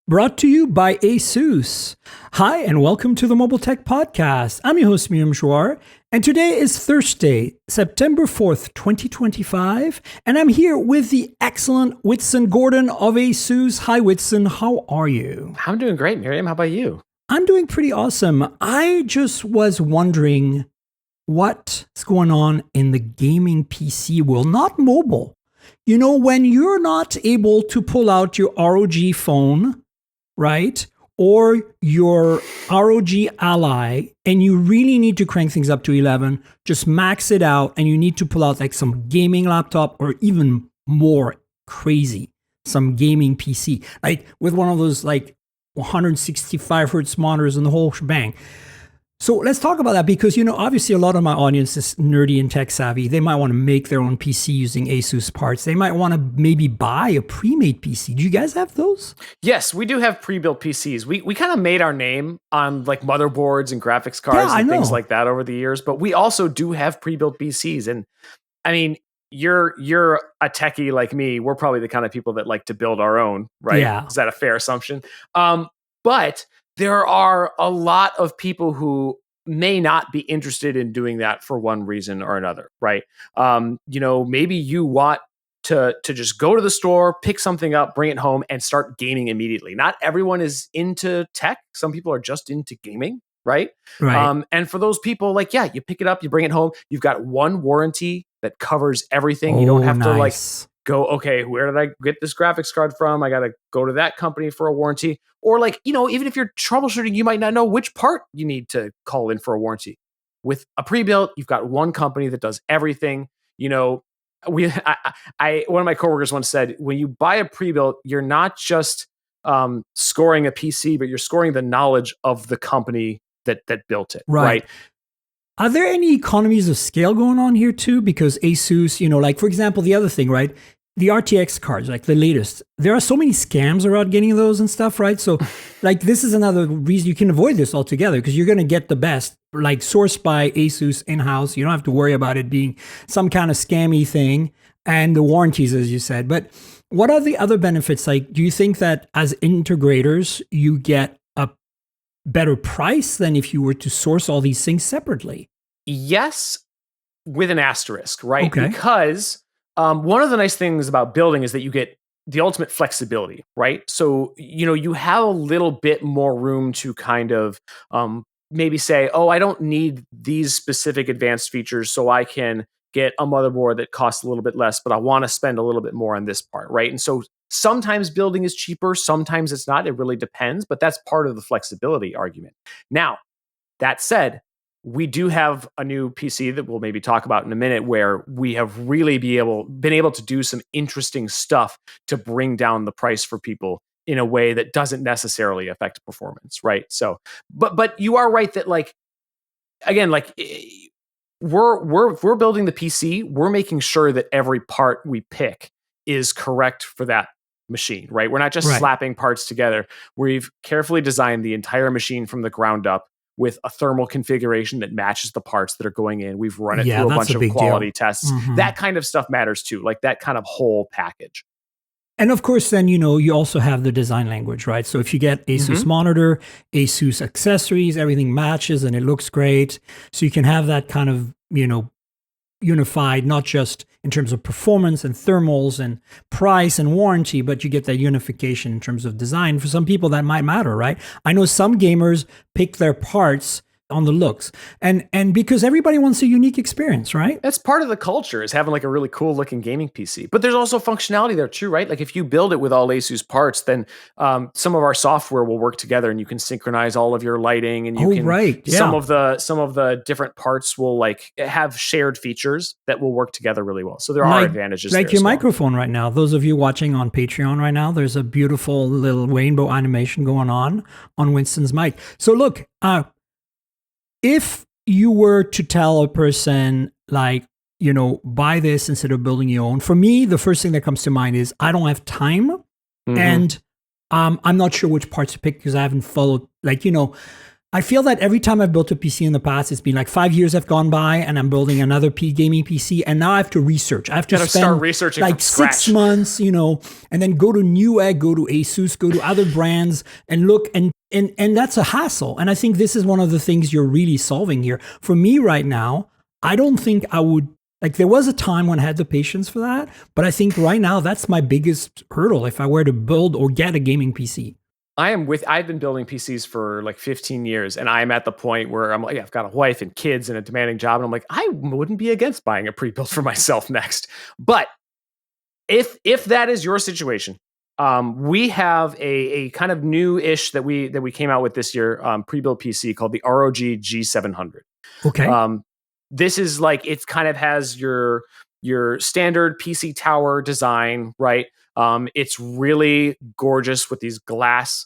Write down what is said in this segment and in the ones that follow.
Brought to you by ASUS. Hi, and welcome to the Mobile Tech Podcast. I'm your host, Miriam Jouar, and today is Thursday, September 4th, 2025, and I'm here with the excellent Whitson Gordon of ASUS. Hi, Whitson. How are you? I'm doing great, Miriam. How about you? I'm doing pretty awesome. I just was wondering what's going on in the gaming PC world, not mobile. You know, when you're not able to pull out your ROG phone, right? Or your ROG Ally, and you really need to crank things up to 11, just max it out, and you need to pull out like some gaming laptop or even more crazy, some gaming PC, like with one of those like 165 hertz monitors and the whole shebang. So let's talk about that because, you know, obviously a lot of my audience is nerdy and tech savvy. They might want to make their own PC using ASUS parts. They might want to maybe buy a pre-made PC. Do you guys have those? Yes, we do have pre-built PCs. We kind of made our name on like motherboards and graphics cards and things like that over the years, but we also do have pre-built PCs. And I mean, you're a techie like me. We're probably the kind of people that like to build our own, right? Yeah. Is that a fair assumption? But there are a lot of people who may not be interested in doing that for one reason or another, right? You know, maybe you want to just go to the store, pick something up, bring it home, and start gaming immediately. Not everyone is into tech. Some people are just into gaming, right? And for those people, like, yeah, you pick it up, you bring it home. You've got one warranty that covers everything. You don't have to like go, okay, where did I get this graphics card from? I got to go to that company for a warranty. Or like, you know, even if you're troubleshooting, you might not know which part you need to call in for a warranty. With a pre-built, you've got one company that does everything. You know, one of my coworkers once said, when you buy a pre-built, you're not just scoring a PC, but you're scoring the knowledge of the company that built it, right? Are there any economies of scale going on here too? Because ASUS, you know, like for example, the other thing, right? The RTX cards, like the latest, there are so many scams around getting those and stuff, right? So like this is another reason you can avoid this altogether because you're going to get the best, like sourced by ASUS in-house. You don't have to worry about it being some kind of scammy thing and the warranties, as you said. But what are the other benefits? Like, do you think that as integrators, you get a better price than if you were to source all these things separately? Yes, with an asterisk, right? Okay. Because one of the nice things about building is that you get the ultimate flexibility, right? So, you know, you have a little bit more room to kind of maybe say, oh, I don't need these specific advanced features, so I can get a motherboard that costs a little bit less, but I want to spend a little bit more on this part, right? And so sometimes building is cheaper, sometimes it's not. It really depends, but that's part of the flexibility argument. Now, that said, we do have a new PC that we'll maybe talk about in a minute where we have really been able to do some interesting stuff to bring down the price for people in a way that doesn't necessarily affect performance, right? So, but you are right that like, again, like we're building the PC, we're making sure that every part we pick is correct for that machine, right? We're not just slapping parts together. We've carefully designed the entire machine from the ground up with a thermal configuration that matches the parts that are going in. We've run it through a bunch of quality tests. Mm-hmm. That kind of stuff matters too, like that kind of whole package. And of course, then, you know, you also have the design language, right? So if you get ASUS monitor, ASUS accessories, everything matches and it looks great. So you can have that kind of, you know, unified, not just in terms of performance and thermals and price and warranty, but you get that unification in terms of design. For some people, that might matter, right? I know some gamers pick their parts on the looks and because everybody wants a unique experience, right? That's part of the culture is having like a really cool looking gaming PC, but there's also functionality there too, right? Like if you build it with all ASUS parts, then some of our software will work together and you can synchronize all of your lighting and you some of the different parts will like have shared features that will work together really well. So there are advantages. Like your microphone right now, those of you watching on Patreon right now, there's a beautiful little rainbow animation going on Winston's mic. So look, if you were to tell a person like, you know, buy this instead of building your own, for me, the first thing that comes to mind is I don't have time and I'm not sure which parts to pick because I haven't followed, like, you know, I feel that every time I've built a PC in the past, it's been like 5 years have gone by and I'm building another gaming PC, and now I have to research. I have to start researching like from scratch. 6 months, and then go to Newegg, go to ASUS, go to other brands and look, and that's a hassle. And I think this is one of the things you're really solving here. For me right now, I don't think I would, like, there was a time when I had the patience for that, but I think right now that's my biggest hurdle if I were to build or get a gaming PC. I've been building PCs for like 15 years, and I'm at the point where I'm like, I've got a wife and kids and a demanding job, and I'm like, I wouldn't be against buying a pre-built for myself next. But if that is your situation, we have a kind of new-ish that we came out with this year, pre-built PC called the ROG G700. Okay. This is like, it kind of has your standard PC tower design, right? It's really gorgeous with these glass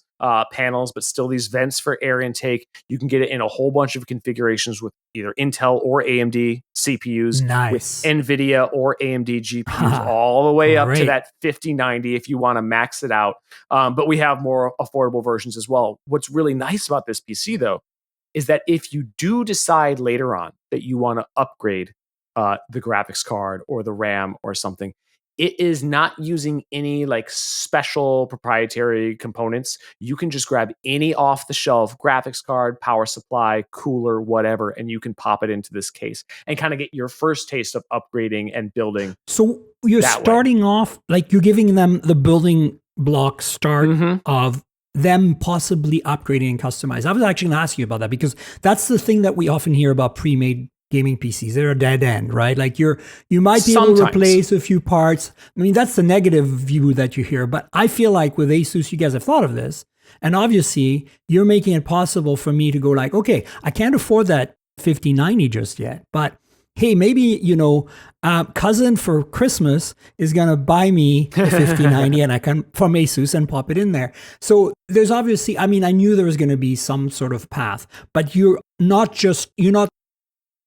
panels, but still these vents for air intake. You can get it in a whole bunch of configurations with either Intel or AMD CPUs, Nice. with NVIDIA or AMD GPUs, all the way up to that 5090 if you want to max it out. But we have more affordable versions as well. What's really nice about this PC, though, is that if you do decide later on that you want to upgrade the graphics card or the RAM or something, it is not using any like special proprietary components. You can just grab any off the shelf graphics card, power supply, cooler, whatever, and you can pop it into this case and kind of get your first taste of upgrading and building. So you're starting off, like, you're giving them the building block start of them possibly upgrading and customizing. I was actually going to ask you about that, because that's the thing that we often hear about pre-made gaming PCs. They're a dead end, right? Like you might be able to replace a few parts. I mean, that's the negative view that you hear. But I feel like with ASUS, you guys have thought of this. And obviously, you're making it possible for me to go like, okay, I can't afford that 5090 just yet. But hey, maybe, cousin for Christmas is going to buy me the 5090 and I can, from ASUS, and pop it in there. So there's obviously, I mean, I knew there was going to be some sort of path, but you're not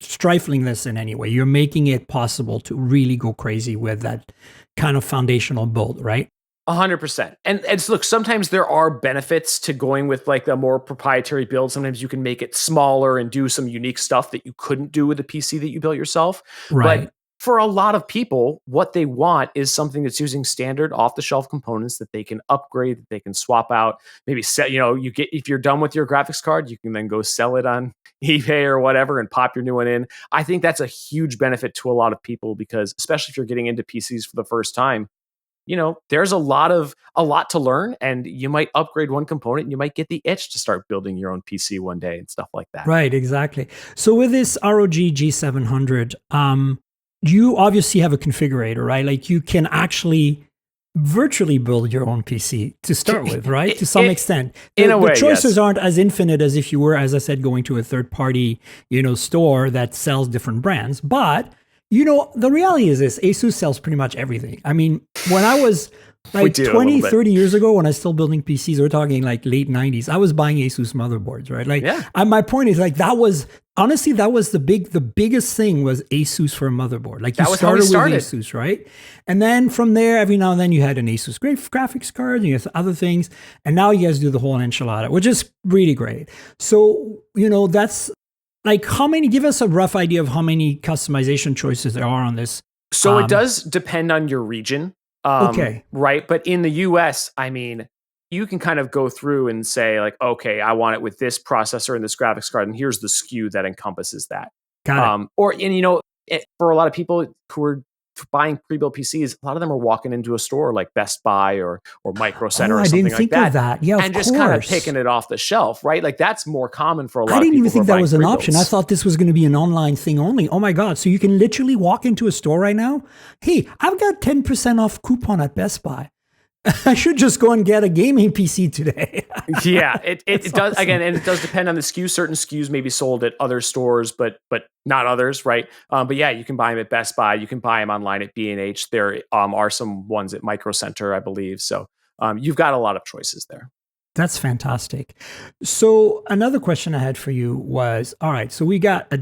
stifling this in any way. You're making it possible to really go crazy with that kind of foundational build, right? 100%. And look, sometimes there are benefits to going with like a more proprietary build. Sometimes you can make it smaller and do some unique stuff that you couldn't do with a PC that you built yourself. Right. But for a lot of people, what they want is something that's using standard off-the-shelf components that they can upgrade, that they can swap out. Maybe if you're done with your graphics card, you can then go sell it on eBay or whatever and pop your new one in. I think that's a huge benefit to a lot of people, because especially if you're getting into PCs for the first time, there's a lot to learn, and you might upgrade one component and you might get the itch to start building your own PC one day and stuff like that. Right, exactly. So with this ROG G700, you obviously have a configurator, right? Like you can actually virtually build your own PC to start with, right? To some extent. In a way, the choices yes. aren't as infinite as if you were, as I said, going to a third-party, store that sells different brands. But, the reality is this: ASUS sells pretty much everything. I mean, when I was like 20, 30 years ago, when I was still building PCs, we're talking like late 90s, I was buying ASUS motherboards, right? Like, my point is, like, that was the biggest thing was ASUS for a motherboard. Like, you started with ASUS, right? And then from there, every now and then you had an ASUS great graphics card, and you had other things. And now you guys do the whole enchilada, which is really great. So, that's like, give us a rough idea of how many customization choices there are on this. So it does depend on your region. Okay. Right. But in the US, I mean, you can kind of go through and say like, okay, I want it with this processor and this graphics card, and here's the SKU that encompasses that. Got it. For a lot of people who are buying pre-built PCs, a lot of them are walking into a store like Best Buy or Micro Center or something like that. Of that. Yeah, and just kind of picking it off the shelf, right? Like that's more common for a lot of people. I didn't even think that was an pre-builts. option. I thought this was going to be an online thing only. Oh my God. So you can literally walk into a store right now. Hey, I've got 10% off coupon at Best Buy. I should just go and get a gaming PC today. Yeah, it does awesome. Again, and it does depend on the SKU. Certain SKUs may be sold at other stores, but not others, right? But yeah, you can buy them at Best Buy. You can buy them online at B&H. There are some ones at Micro Center, I believe. So you've got a lot of choices there. That's fantastic. So another question I had for you was, all right, so we got a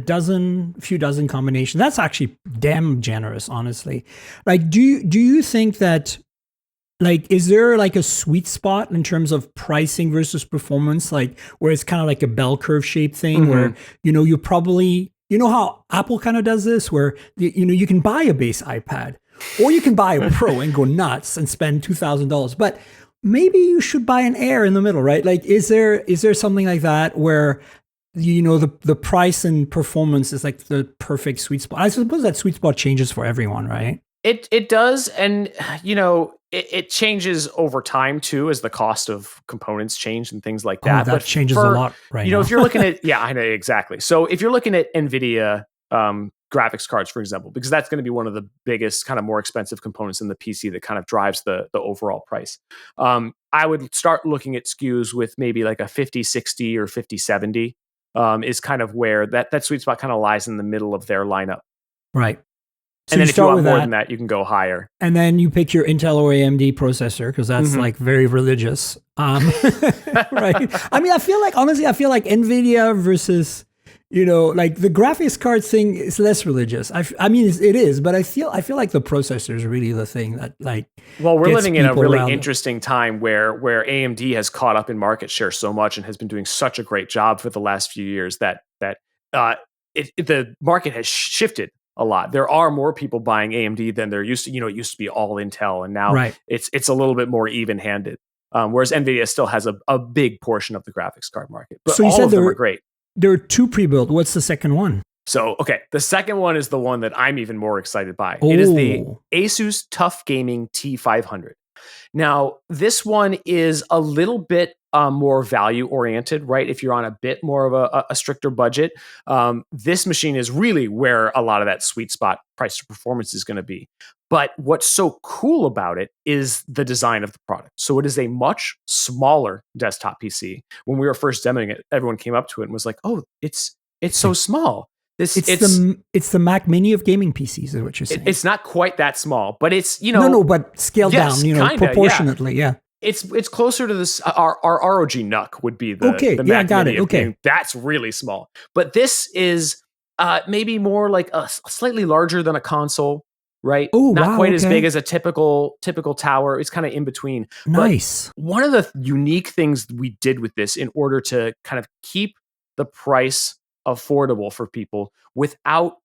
few dozen combinations. That's actually damn generous, honestly. Like, do you think that, Like, is there like a sweet spot in terms of pricing versus performance? Like, where it's kind of like a bell curve shaped thing where, you probably, how Apple kind of does this, where, you can buy a base iPad or you can buy a Pro and go nuts and spend $2,000. But maybe you should buy an Air in the middle, right? Like, is there something like that where, the price and performance is like the perfect sweet spot? I suppose that sweet spot changes for everyone, right? It does, and it changes over time too as the cost of components change and things like that. That changes a lot right now. If you're looking at I know exactly. So if you're looking at NVIDIA graphics cards, for example, because that's going to be one of the biggest kind of more expensive components in the PC that kind of drives the overall price. I would start looking at SKUs with maybe like a 5060 or 5070 is kind of where that sweet spot kind of lies in the middle of their lineup. Right. So and then if you want more than that, you can go higher. And then you pick your Intel or AMD processor because that's like very religious. Right. I mean, I feel like NVIDIA versus, like the graphics card thing is less religious. I mean, it is, but I feel like the processor is really the thing that like. Well, we're living in a really interesting time where AMD has caught up in market share so much and has been doing such a great job for the last few years that the market has shifted a lot. There are more people buying AMD than there used to. It used to be all Intel, and now it's a little bit more even-handed. Whereas NVIDIA still has a big portion of the graphics card market. But so all of them are great. There are two pre-built. What's the second one? So, the second one is the one that I'm even more excited by. It is the ASUS TUF Gaming T500. Now, this one is a little bit more value oriented, right? If you're on a bit more of a stricter budget, this machine is really where a lot of that sweet spot price to performance is going to be. But what's so cool about it is the design of the product. So it is a much smaller desktop PC. When we were first demoing it, everyone came up to it and was like, "Oh, it's so small." It's the Mac Mini of gaming PCs, is what you're saying. It's not quite that small, but it's no, but scaled down, kinda, proportionately, yeah. It's closer to this. Our ROG NUC would be the Mac got Mini it. Okay, that's really small, but this is maybe more like a slightly larger than a console, right? Not quite as big as a typical tower. It's kind of in between. Nice. But one of the unique things we did with this in order to kind of keep the price affordable for people without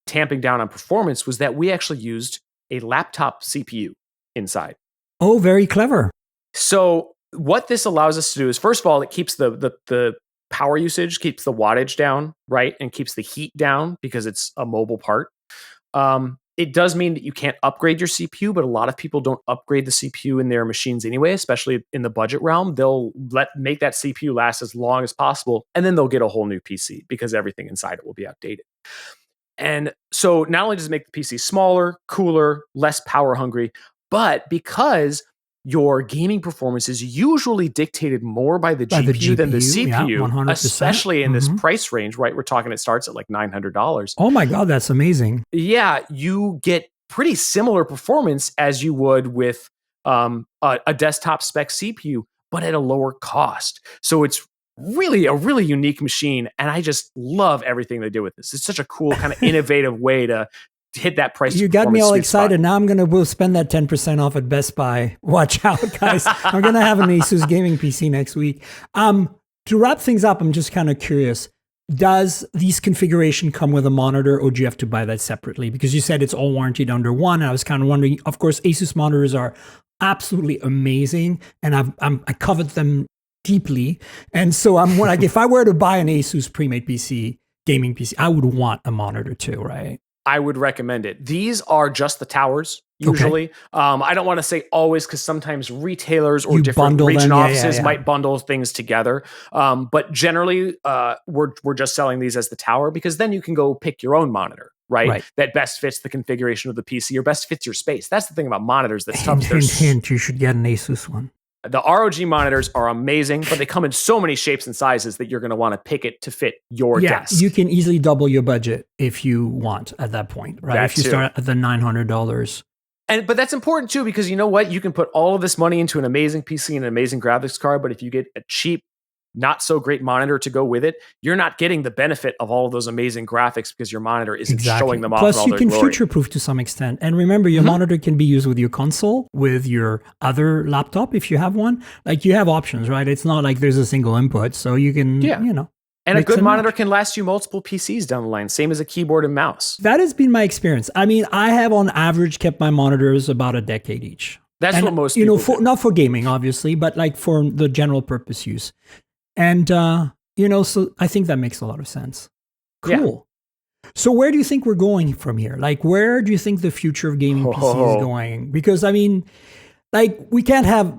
tamping down on performance was that we actually used a laptop CPU inside. Oh, very clever. So what this allows us to do is, first of all, it keeps the power usage, keeps the wattage down, right? And keeps the heat down because it's a mobile part. It does mean that you can't upgrade your CPU, but a lot of people don't upgrade the CPU in their machines anyway, especially in the budget realm. They'll make that CPU last as long as possible, and then they'll get a whole new PC because everything inside it will be outdated. And so not only does it make the PC smaller, cooler, less power hungry, but because your gaming performance is usually dictated more by the GPU than the CPU, especially in this price range, right? We're talking it starts at like $900. Oh my God, that's amazing. Yeah, you get pretty similar performance as you would with a desktop spec CPU, but at a lower cost. So it's really a really unique machine, and I just love everything they did with this. It's such a cool kind of innovative way to hit that price. You got me all excited. Spot. Now I'm going to spend that 10% off at Best Buy. Watch out, guys. I'm going to have an ASUS gaming PC next week. To wrap things up, I'm just kind of curious. Does these configuration come with a monitor, or do you have to buy that separately? Because you said it's all warranted under one. I was kind of wondering, of course, ASUS monitors are absolutely amazing, and I covet them deeply. And so I'm like, if I were to buy an ASUS pre-made PC, gaming PC, I would want a monitor too, right? I would recommend it. These are just the towers, usually. Okay. I don't want to say always, because sometimes retailers or different region offices might bundle things together. But generally, we're just selling these as the tower, because then you can go pick your own monitor, right? That best fits the configuration of the PC or best fits your space. That's the thing about monitors that's tough. Hint, you should get an ASUS one. The ROG monitors are amazing, but they come in so many shapes and sizes that you're going to want to pick it to fit your desk. You can easily double your budget if you want at that point, right? If you start at the $900. But that's important too, because you know what? You can put all of this money into an amazing PC and an amazing graphics card, but if you get a cheap not so great monitor to go with it, you're not getting the benefit of all of those amazing graphics because your monitor isn't showing them off. Plus, in all you their can glory. future-proof to some extent. And remember, your monitor can be used with your console, with your other laptop if you have one. Like, you have options, right? It's not like there's a single input, so you can, And a good monitor can last you multiple PCs down the line, same as a keyboard and mouse. That has been my experience. I mean, I have on average kept my monitors about a decade each. That's what most people do. Not for gaming, obviously, but like for the general purpose use. And, so I think that makes a lot of sense. Cool. Yeah. So where do you think we're going from here? Like, where do you think the future of gaming PC is going? Because, I mean, like, we can't have,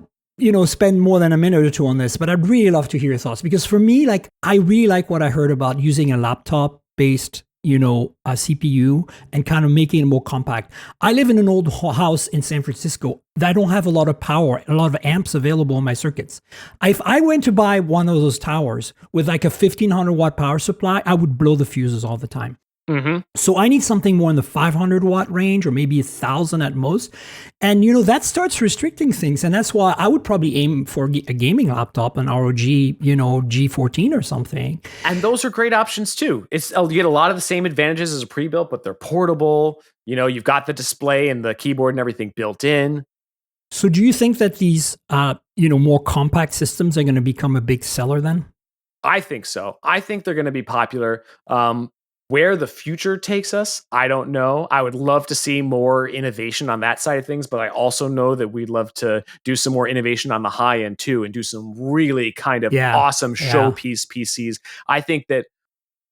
spend more than a minute or two on this, but I'd really love to hear your thoughts. Because for me, like, I really like what I heard about using a laptop-based a CPU and kind of making it more compact. I live in an old house in San Francisco that I don't have a lot of power, a lot of amps available in my circuits. If I went to buy one of those towers with like a 1500 watt power supply, I would blow the fuses all the time. Mm-hmm. So I need something more in the 500 watt range or maybe 1,000 at most. And, that starts restricting things. And that's why I would probably aim for a gaming laptop, an ROG, G14 or something. And those are great options too. You get a lot of the same advantages as a pre-built, but they're portable. You've got the display and the keyboard and everything built in. So do you think that these, more compact systems are going to become a big seller then? I think so. I think they're going to be popular. Where the future takes us, I don't know. I would love to see more innovation on that side of things, but I also know that we'd love to do some more innovation on the high end too and do some really kind of awesome showpiece PCs. I think that,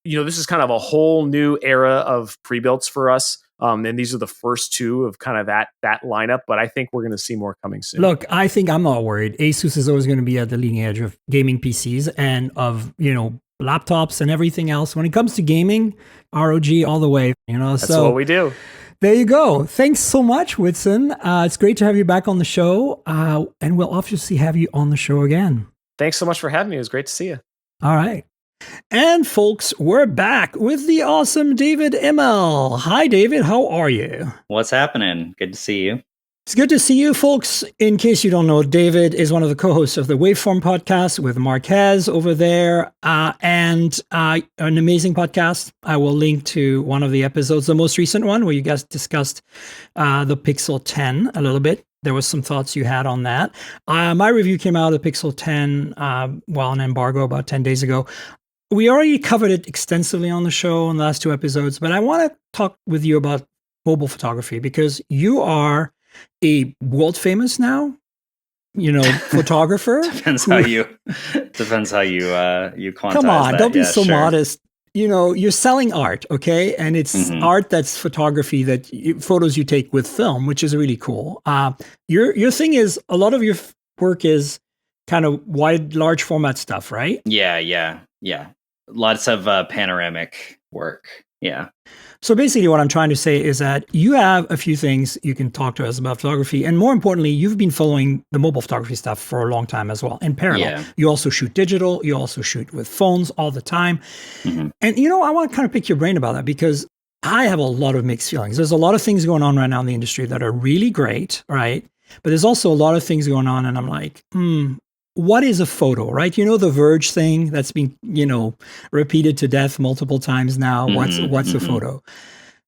this is kind of a whole new era of pre-builts for us. And these are the first two of kind of that lineup, but I think we're going to see more coming soon. Look, I think I'm not worried. ASUS is always going to be at the leading edge of gaming PCs and of, laptops and everything else. When it comes to gaming, ROG all the way, That's what we do. There you go. Thanks so much, Whitson. It's great to have you back on the show. And we'll obviously have you on the show again. Thanks so much for having me. It was great to see you. All right. And folks, we're back with the awesome David Imel. Hi, David. How are you? What's happening? Good to see you. It's good to see you, folks. In case you don't know, David is one of the co-hosts of the Waveform Podcast with Marquez over there, and an amazing podcast. I will link to one of the episodes, the most recent one, where you guys discussed the Pixel 10 a little bit. There was some thoughts you had on that. My review came out of the Pixel 10 while on embargo about 10 days ago. We already covered it extensively on the show in the last two episodes, but I want to talk with you about mobile photography because you are a world famous now, photographer. Depends how you quantize. Come on, that. don't be Yeah, so sure. modest. You're selling art, okay? And it's art that's photography photos you take with film, which is really cool. Your thing is a lot of your work is kind of large format stuff, right? Yeah. Lots of panoramic work. Yeah. So basically what I'm trying to say is that you have a few things you can talk to us about photography. And more importantly, you've been following the mobile photography stuff for a long time as well. In parallel, you also shoot digital. You also shoot with phones all the time. Mm-hmm. And, I want to kind of pick your brain about that because I have a lot of mixed feelings. There's a lot of things going on right now in the industry that are really great, right? But there's also a lot of things going on. And I'm like, what is a photo, right? The Verge thing that's been, repeated to death multiple times now. What's a photo?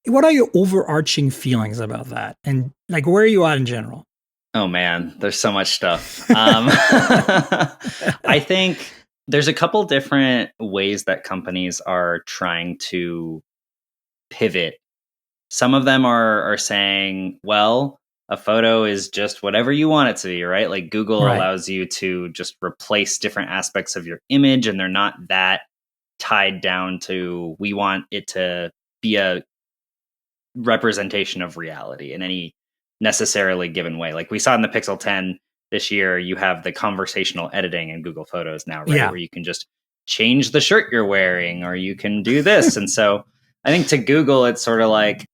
What are your overarching feelings about that? And like, where are you at in general? Oh man, there's so much stuff. I think there's a couple different ways that companies are trying to pivot. Some of them are saying, well, a photo is just whatever you want it to be, right? Like Google allows you to just replace different aspects of your image, and they're not that tied down to, we want it to be a representation of reality in any necessarily given way. Like we saw in the Pixel 10 this year, you have the conversational editing in Google Photos now, right? Yeah. Where you can just change the shirt you're wearing, or you can do this. And so I think to Google, it's sort of like,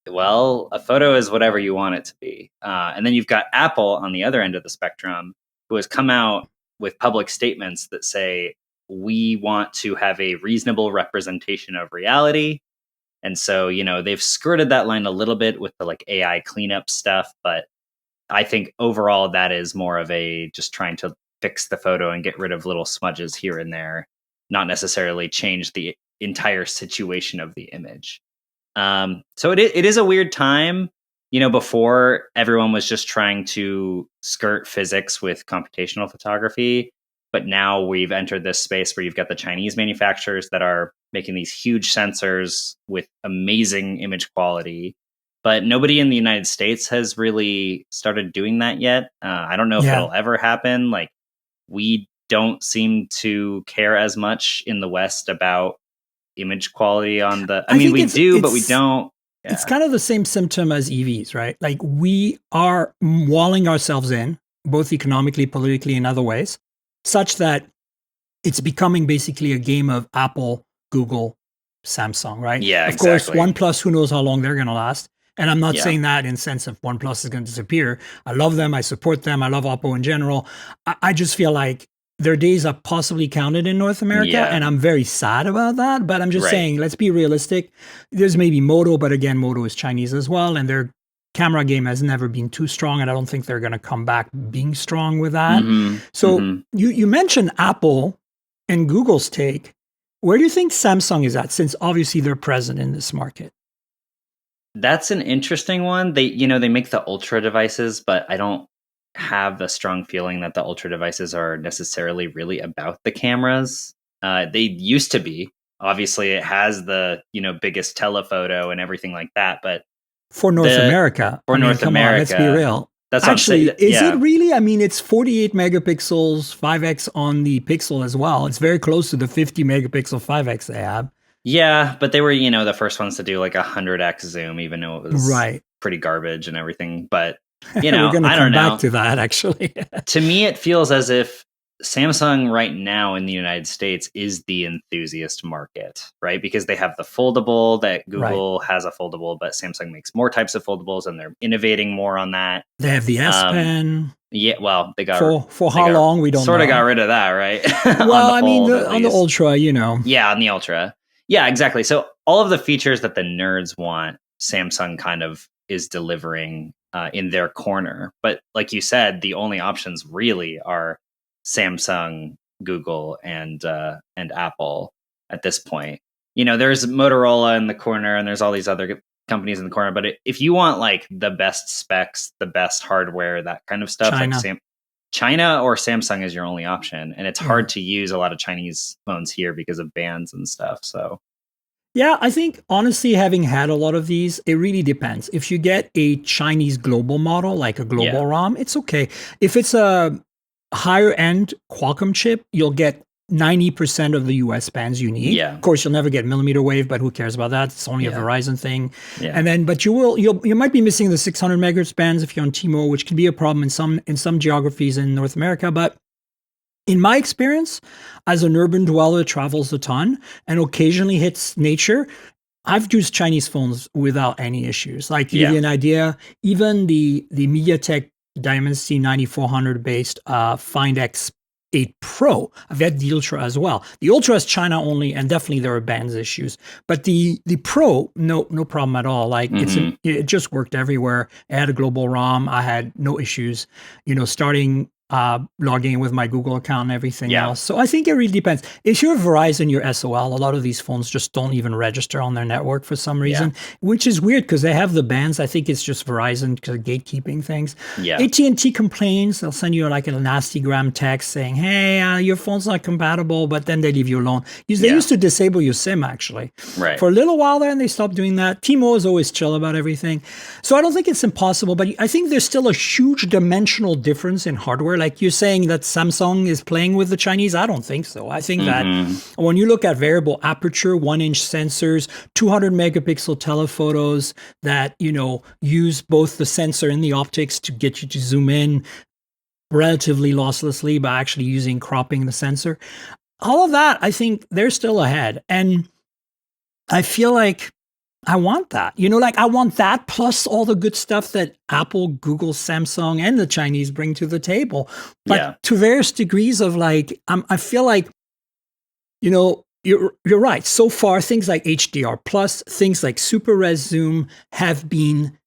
well, a photo is whatever you want it to be. And then you've got Apple on the other end of the spectrum, who has come out with public statements that say, we want to have a reasonable representation of reality. And so, they've skirted that line a little bit with the like AI cleanup stuff. But I think overall, that is more of a just trying to fix the photo and get rid of little smudges here and there, not necessarily change the entire situation of the image. So it is a weird time. Before everyone was just trying to skirt physics with computational photography, but now we've entered this space where you've got the Chinese manufacturers that are making these huge sensors with amazing image quality. But nobody in the United States has really started doing that yet. I don't know if it'll ever happen. Like, we don't seem to care as much in the West about image quality on the... I mean, we do, but we don't. Yeah. It's kind of the same symptom as EVs, right? Like, we are walling ourselves in, both economically, politically, and other ways, such that it's becoming basically a game of Apple, Google, Samsung, right? Yeah, of exactly. course, OnePlus, who knows how long they're going to last. And I'm not saying that in sense of OnePlus is going to disappear. I love them. I support them. I love Oppo in general. I just feel like their days are possibly counted in North America. And I'm very sad about that. But I'm just saying, let's be realistic. There's maybe Moto, but again, Moto is Chinese as well. And their camera game has never been too strong. And I don't think they're going to come back being strong with that. So you mentioned Apple and Google's take. Where do you think Samsung is at, since obviously they're present in this market? That's an interesting one. They make the Ultra devices, but I don't have a strong feeling that the Ultra devices are necessarily really about the cameras. They used to be. Obviously, it has the biggest telephoto and everything like that. But for North America, North America, let's be real. That's actually, is it really? I mean, it's 48 megapixels, 5x on the Pixel as well. It's very close to the 50 megapixel 5x they have. Yeah, but they were, the first ones to do like 100x zoom, even though it was pretty garbage and everything. But, we're going to come back to that, actually. To me, it feels as if Samsung right now in the United States is the enthusiast market, right? Because they have the foldable that Google has a foldable, but Samsung makes more types of foldables and they're innovating more on that. They have the S Pen. Yeah, well, they got for how long we don't sort know. of got rid of that, right? Well, on the Ultra, Yeah, on the Ultra. Yeah, exactly. So all of the features that the nerds want, Samsung kind of is delivering in their corner. But like you said, the only options really are Samsung, Google, and Apple at this point. There's Motorola in the corner, and there's all these other companies in the corner. But if you want like the best specs, the best hardware, that kind of stuff, China or Samsung is your only option. And it's hard to use a lot of Chinese phones here because of bans and stuff. So, yeah, I think honestly, having had a lot of these, it really depends. If you get a Chinese global model, like a global ROM, it's okay. If it's a higher end Qualcomm chip, you'll get 90% of the US bands you need. Yeah. Of course, you'll never get millimeter wave, but who cares about that? It's only a Verizon thing. Yeah. And then, but you might be missing the 600 megahertz bands if you're on T-Mobile, which can be a problem in some geographies in North America. But in my experience, as an urban dweller that travels a ton and occasionally hits nature, I've used Chinese phones without any issues. Like, to give you an idea, even the MediaTek Dimensity 9400 based Find X8 Pro. I've had the Ultra as well. The Ultra is China only, and definitely there are bands issues. But the Pro, no problem at all. Like, it just worked everywhere. I had a global ROM. I had no issues. Starting logging in with my Google account and everything else. So I think it really depends. If you're Verizon, you're SOL. A lot of these phones just don't even register on their network for some reason, which is weird because they have the bands. I think it's just Verizon because of gatekeeping things. Yeah. AT&T complains. They'll send you like a nasty gram text saying, hey, your phone's not compatible, but then they leave you alone. They used to disable your SIM, actually. Right. For a little while there, and they stopped doing that. T-Mobile is always chill about everything. So I don't think it's impossible, but I think there's still a huge dimensional difference in hardware. Like you're saying that Samsung is playing with the Chinese. I don't think so. I think that when you look at variable aperture, 1-inch sensors, 200 megapixel telephotos that, use both the sensor and the optics to get you to zoom in relatively losslessly by actually using cropping the sensor. All of that, I think they're still ahead. And I feel like I want that. I want that plus all the good stuff that Apple, Google, Samsung, and the Chinese bring to the table. But to various degrees of I feel like, you're right. So far, things like HDR plus, things like super res zoom have been,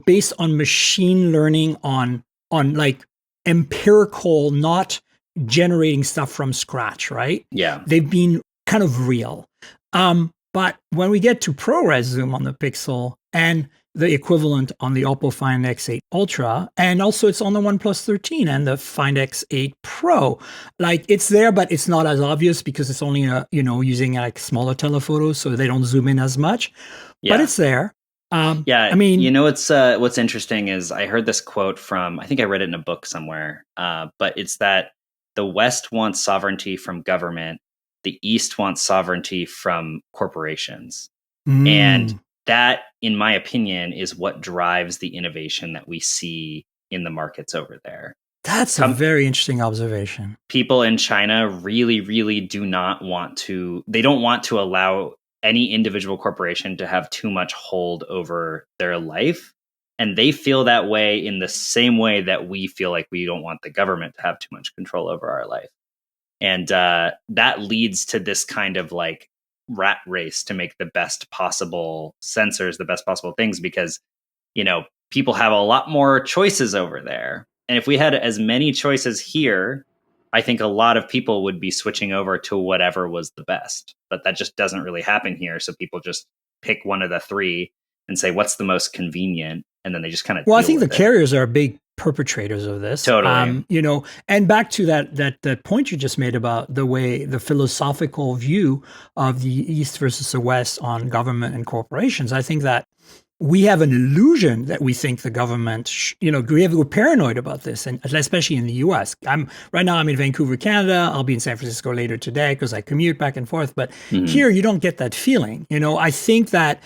based on machine learning on like empirical, not generating stuff from scratch, right? Yeah. They've been kind of real. But when we get to ProRes zoom on the Pixel and the equivalent on the Oppo Find X8 Ultra, and also it's on the OnePlus 13 and the Find X8 Pro, like it's there, but it's not as obvious because it's only using like smaller telephotos, so they don't zoom in as much. Yeah. But it's there. Yeah, I mean, what's interesting is I heard this quote from, I think I read it in a book somewhere, but it's that the West wants sovereignty from government, the East wants sovereignty from corporations. And that, in my opinion, is what drives the innovation that we see in the markets over there. That's a very interesting observation. People in China really, really do not want to, they don't want to allow any individual corporation to have too much hold over their life. And they feel that way in the same way that we feel like we don't want the government to have too much control over our life. And that leads to this kind of like rat race to make the best possible sensors, the best possible things, because, people have a lot more choices over there. And if we had as many choices here, I think a lot of people would be switching over to whatever was the best. But that just doesn't really happen here. So people just pick one of the three and say, what's the most convenient? And then they just kind of. Well, I think the carriers are big perpetrators of this. Totally. And back to that point you just made about the philosophical view of the East versus the West on government and corporations. I think that we have an illusion that we think the government, we're paranoid about this, and especially in the US. Right now I'm in Vancouver, Canada. I'll be in San Francisco later today because I commute back and forth. But here you don't get that feeling. I think that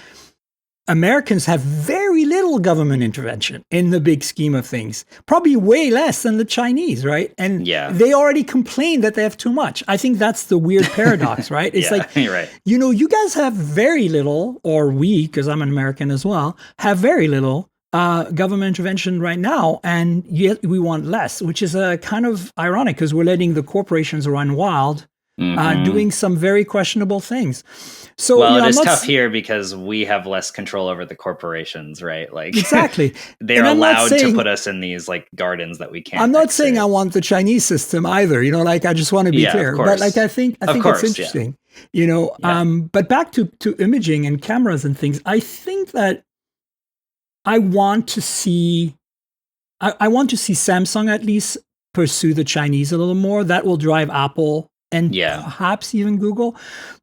Americans have very little government intervention in the big scheme of things, probably way less than the Chinese, right? And they already complain that they have too much. I think that's the weird paradox, right? It's like, you're right. You guys have very little, or we, because I'm an American as well, have very little government intervention right now, and yet we want less, which is kind of ironic because we're letting the corporations run wild, doing some very questionable things. So, it is tough here because we have less control over the corporations, right? Like exactly, they're allowed to put us in these like gardens that we can't. I'm not saying I want the Chinese system either. I just want to be clear. But like, I think it's interesting. But back to imaging and cameras and things. I think that I want to see Samsung at least pursue the Chinese a little more. That will drive Apple and perhaps even Google.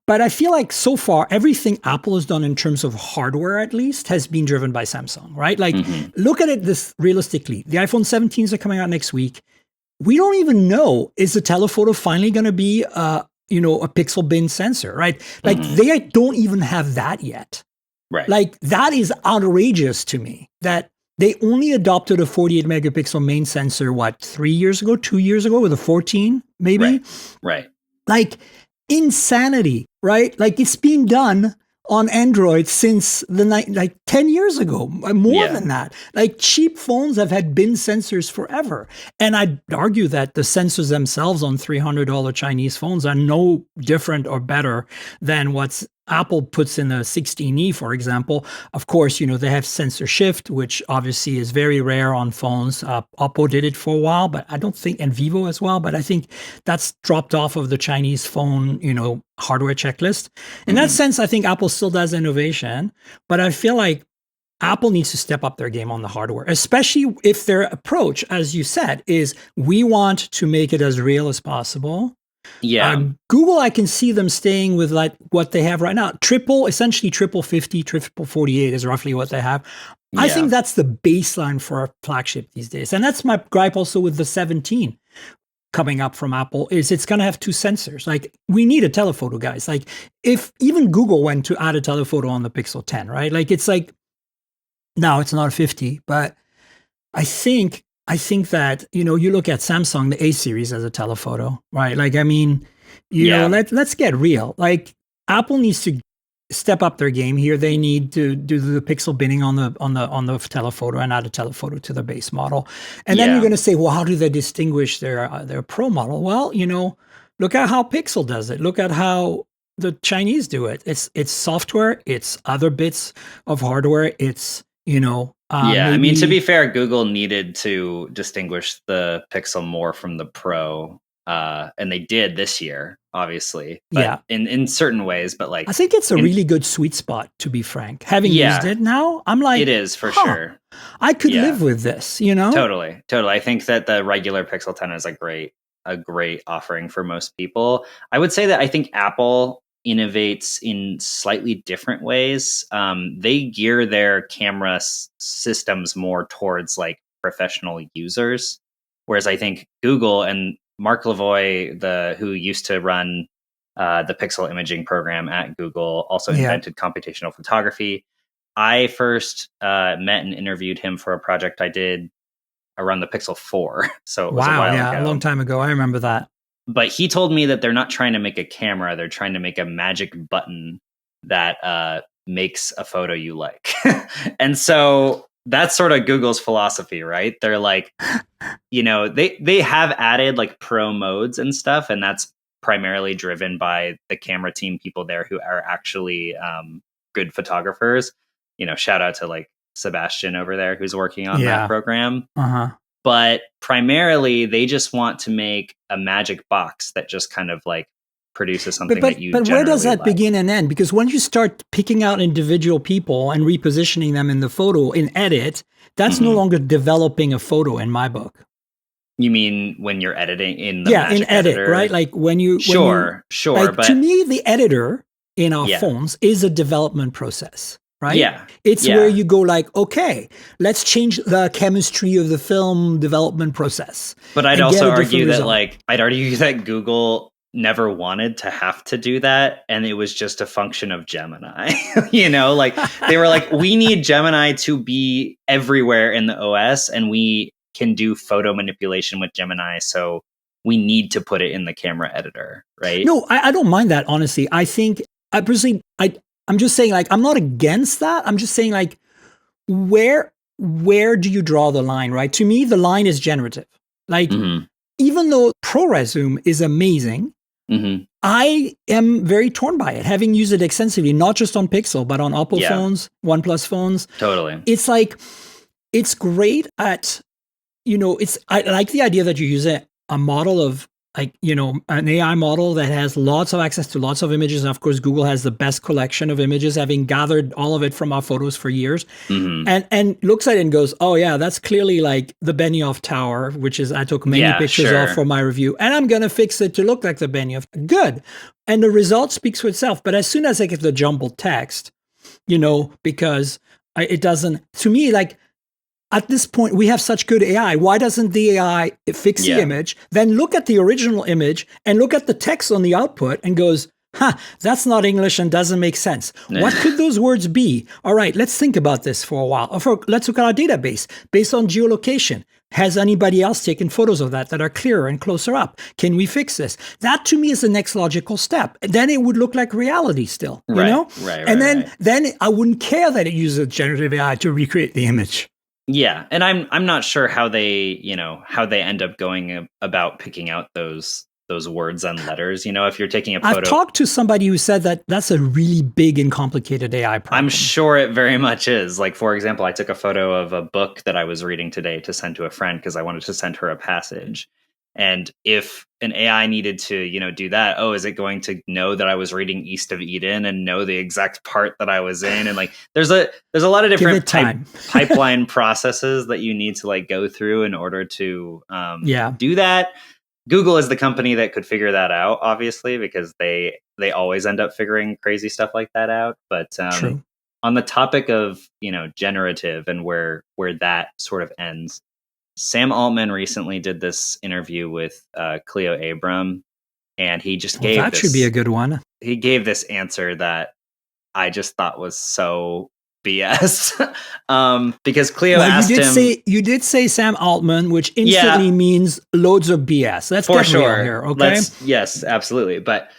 But I feel like so far, everything Apple has done in terms of hardware, at least, has been driven by Samsung, right? Like, look at it this realistically. The iPhone 17s are coming out next week. We don't even know, is the telephoto finally going to be, a pixel bin sensor, right? Like, they don't even have that yet. Right. Like, that is outrageous to me, that they only adopted a 48 megapixel main sensor, 2 years ago with a 14, maybe? Right. Like, insanity, right? Like, it's been done on Android since 10 years ago, more than that. Like, cheap phones have had bin sensors forever. And I'd argue that the sensors themselves on $300 Chinese phones are no different or better than what's Apple puts in a 16E, for example. Of course, they have sensor shift, which obviously is very rare on phones. Oppo did it for a while, but I don't think, and Vivo as well, but I think that's dropped off of the Chinese phone, hardware checklist. In that sense, I think Apple still does innovation, but I feel like Apple needs to step up their game on the hardware, especially if their approach, as you said, is we want to make it as real as possible. Google, I can see them staying with like what they have right now. Essentially triple 50, triple 48 is roughly what they have. I think that's the baseline for a flagship these days. And that's my gripe also with the 17 coming up from Apple, is it's going to have two sensors. Like, we need a telephoto, guys. Like, if even Google went to add a telephoto on the Pixel 10, right? Like, it's like, no, it's not a 50, but I think that, you look at Samsung, the A series as a telephoto, right? Like, I mean, let's get real. Like, Apple needs to step up their game here. They need to do the pixel binning on the telephoto and add a telephoto to the base model. And then you're going to say, well, how do they distinguish their Pro model? Well, look at how Pixel does it. Look at how the Chinese do it. It's software. It's other bits of hardware. It's I mean, to be fair, Google needed to distinguish the Pixel more from the Pro. and they did this year, obviously, but Yeah. in certain ways, but like I think it's a really good sweet spot, to be frank. Having Yeah. used it now, I'm like, it is for sure. I could Yeah. live with this, you know? Totally. I think that the regular Pixel 10 is a great offering for most people. I would say that I think Apple innovates in slightly different ways. They gear their camera systems more towards like professional users, whereas I think Google and Mark Lavoie, who used to run the Pixel imaging program at Google, also invented computational photography. I first met and interviewed him for a project I did around the Pixel 4. So it was a while ago. A long time ago. I remember that. But he told me that they're not trying to make a camera. They're trying to make a magic button that makes a photo you like. And so that's sort of Google's philosophy, right? They're like, they have added like pro modes and stuff. And that's primarily driven by the camera team people there who are actually good photographers. Shout out to like Sebastian over there who's working on that program. But primarily they just want to make a magic box that just kind of like produces something that you But where does that like. begin and end? Because when you start picking out individual people and repositioning them in the photo in edit, that's no longer developing a photo in my book. You mean when you're editing in the in edit, editor? right? Like when you Sure. Like, but to me, the editor in our phones is a development process, right? Yeah. It's where you go like, okay, let's change the chemistry of the film development process. But I'd also argue that Google never wanted to have to do that, and it was just a function of Gemini. Like they were like, we need Gemini to be everywhere in the OS, and we can do photo manipulation with Gemini, so we need to put it in the camera editor, right? No, I don't mind that, honestly. I think, I'm just saying, like, I'm not against that. I'm just saying, like, where do you draw the line, right? To me, the line is generative. Like, even though ProRes Zoom is amazing, I am very torn by it, having used it extensively, not just on Pixel, but on Oppo phones, OnePlus phones. Totally. It's like, it's great at, I like the idea that you use a model of, like, an AI model that has lots of access to lots of images. And of course, Google has the best collection of images, having gathered all of it from our photos for years, and looks at it and goes, oh yeah, that's clearly like the Benioff Tower, which is, I took many pictures of for my review, and I'm going to fix it to look like the Benioff. Good. And the result speaks for itself. But as soon as I get the jumbled text, because it doesn't, to me, like, at this point, we have such good AI. Why doesn't the AI fix the image, then look at the original image and look at the text on the output and goes, that's not English and doesn't make sense. What could those words be? All right, let's think about this for a while. Let's look at our database based on geolocation. Has anybody else taken photos of that are clearer and closer up? Can we fix this? That to me is the next logical step. Then it would look like reality still, you know? Right. And then I wouldn't care that it uses generative AI to recreate the image. Yeah, and I'm not sure how they end up going about picking out those words and letters. If you're taking a photo, I've talked to somebody who said that that's a really big and complicated AI problem. I'm sure it very much is. Like, for example, I took a photo of a book that I was reading today to send to a friend because I wanted to send her a passage. And if an AI needed to, do that, is it going to know that I was reading East of Eden and know the exact part that I was in? And like, there's a lot of different pipeline processes that you need to like go through in order to do that. Google is the company that could figure that out, obviously, because they always end up figuring crazy stuff like that out. But on the topic of, generative and where that sort of ends, Sam Altman recently did this interview with Cleo Abram, and he just gave that should be a good one. He gave this answer that I just thought was so BS. Because Cleo asked him. You did say Sam Altman, which instantly means loads of BS. Let's get real here, okay? Yes, absolutely. But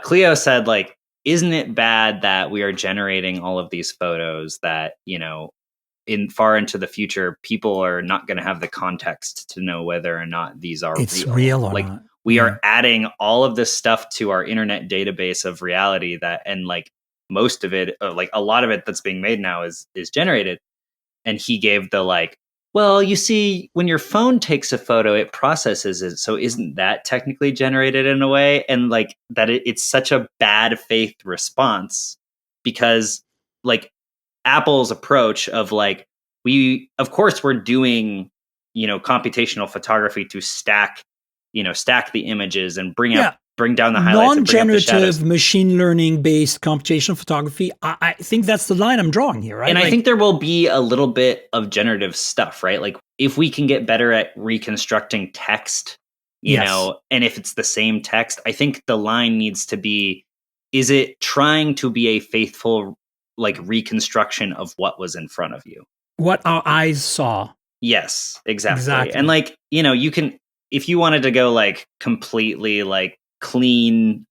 Cleo said, like, isn't it bad that we are generating all of these photos that, in far into the future, people are not going to have the context to know whether or not these are real or like not. We are adding all of this stuff to our internet database of reality and like most of it, like a lot of it that's being made now is generated. And he gave the like, Well, you see, when your phone takes a photo, it processes it. So isn't that technically generated in a way? And like that it's such a bad faith response because like Apple's approach of like, of course we're doing, computational photography to stack the images and bring down the highlights and bring up the shadows. Non-generative machine learning based computational photography. I think that's the line I'm drawing here, right? And I think there will be a little bit of generative stuff, right? Like if we can get better at reconstructing text, and if it's the same text, I think the line needs to be, is it trying to be a faithful like reconstruction of what was in front of you? What our eyes saw. Yes, exactly. And like, you can, if you wanted to go like completely like clean,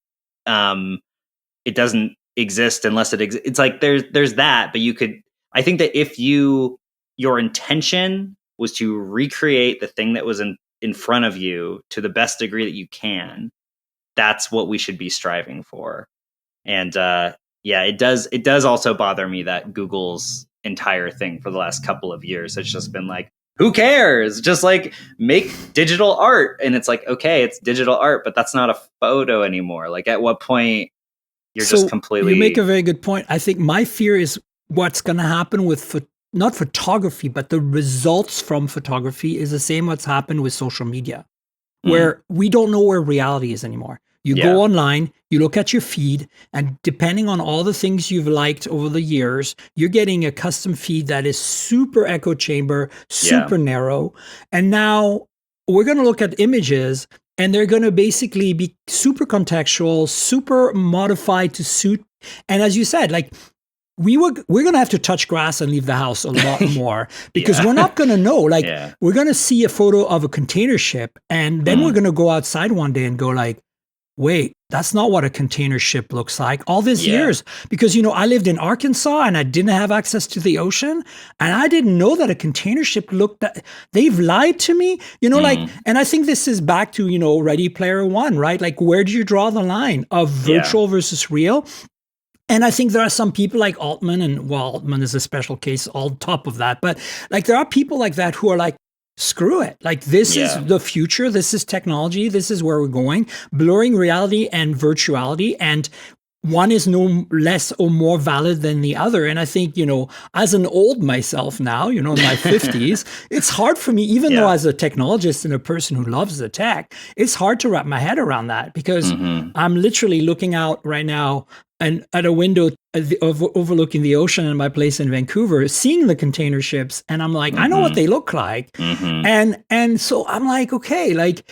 it doesn't exist unless it exists. It's like there's that, but you could, I think that if your intention was to recreate the thing that was in front of you to the best degree that you can, that's what we should be striving for. And it does also bother me that Google's entire thing for the last couple of years has just been like, who cares? Just like make digital art. And it's like, okay, it's digital art, but that's not a photo anymore. Like at what point you're just completely... You make a very good point. I think my fear is what's going to happen with not photography, but the results from photography is the same what's happened with social media, where we don't know where reality is anymore. You go online, you look at your feed, and depending on all the things you've liked over the years, you're getting a custom feed that is super echo chamber, super narrow. And now we're going to look at images, and they're going to basically be super contextual, super modified to suit. And as you said, like, we're going to have to touch grass and leave the house a lot more because we're not going to know. Like, we're going to see a photo of a container ship, and then we're going to go outside one day and go like, wait, that's not what a container ship looks like all these years. Because, I lived in Arkansas and I didn't have access to the ocean. And I didn't know that a container ship looked that. They've lied to me, like, and I think this is back to, Ready Player One, right? Like, where do you draw the line of virtual versus real? And I think there are some people like Altman, and Altman is a special case on top of that. But like, there are people like that who are like, screw it. Like, this is the future. This is technology. This is where we're going. Blurring reality and virtuality. And one is no less or more valid than the other. And I think, as an old myself now, in my 50s, it's hard for me, even though as a technologist and a person who loves the tech, it's hard to wrap my head around that because I'm literally looking out right now and at a window overlooking the ocean in my place in Vancouver, seeing the container ships. And I'm like, I know what they look like. And so I'm like, okay, like,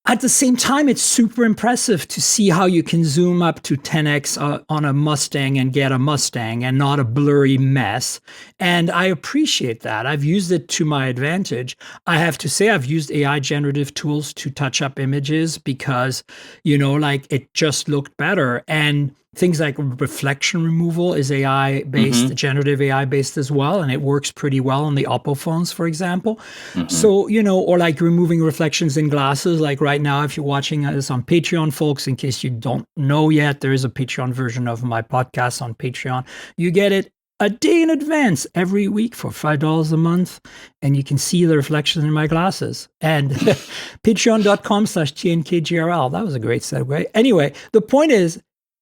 at the same time, it's super impressive to see how you can zoom up to 10x on a Mustang and get a Mustang and not a blurry mess. And I appreciate that. I've used it to my advantage. I have to say I've used AI generative tools to touch up images because, like, it just looked better. And things like reflection removal is AI-based, generative AI-based as well, and it works pretty well on the Oppo phones, for example. So, or like removing reflections in glasses. Like right now, if you're watching this on Patreon, folks, in case you don't know yet, there is a Patreon version of my podcast on Patreon. You get it a day in advance every week for $5 a month, and you can see the reflections in my glasses. And patreon.com/TNKGRL. That was a great segue. Anyway, the point is,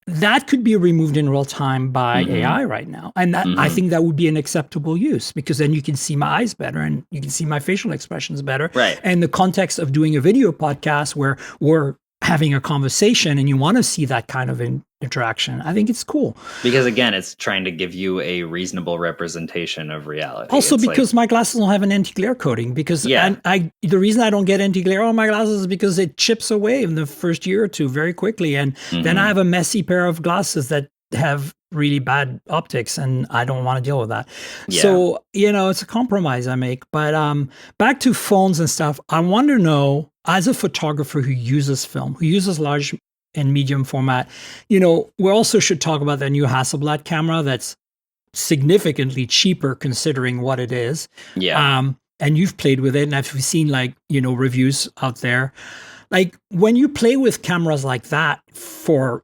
that could be removed in real time by AI right now. And that, I think that would be an acceptable use because then you can see my eyes better and you can see my facial expressions better. Right. And the context of doing a video podcast where we're having a conversation and you want to see that kind of interaction, I think it's cool. Because again, it's trying to give you a reasonable representation of reality. Also, it's because my glasses don't have an anti-glare coating. Because the reason I don't get anti-glare on my glasses is because it chips away in the first year or two very quickly. And then I have a messy pair of glasses that have really bad optics and I don't want to deal with that. So, it's a compromise I make. But back to phones and stuff, I want to know, as a photographer who uses film, who uses large and medium format, we also should talk about the new Hasselblad camera that's significantly cheaper considering what it is. And you've played with it, and I've seen reviews out there. Like, when you play with cameras like that for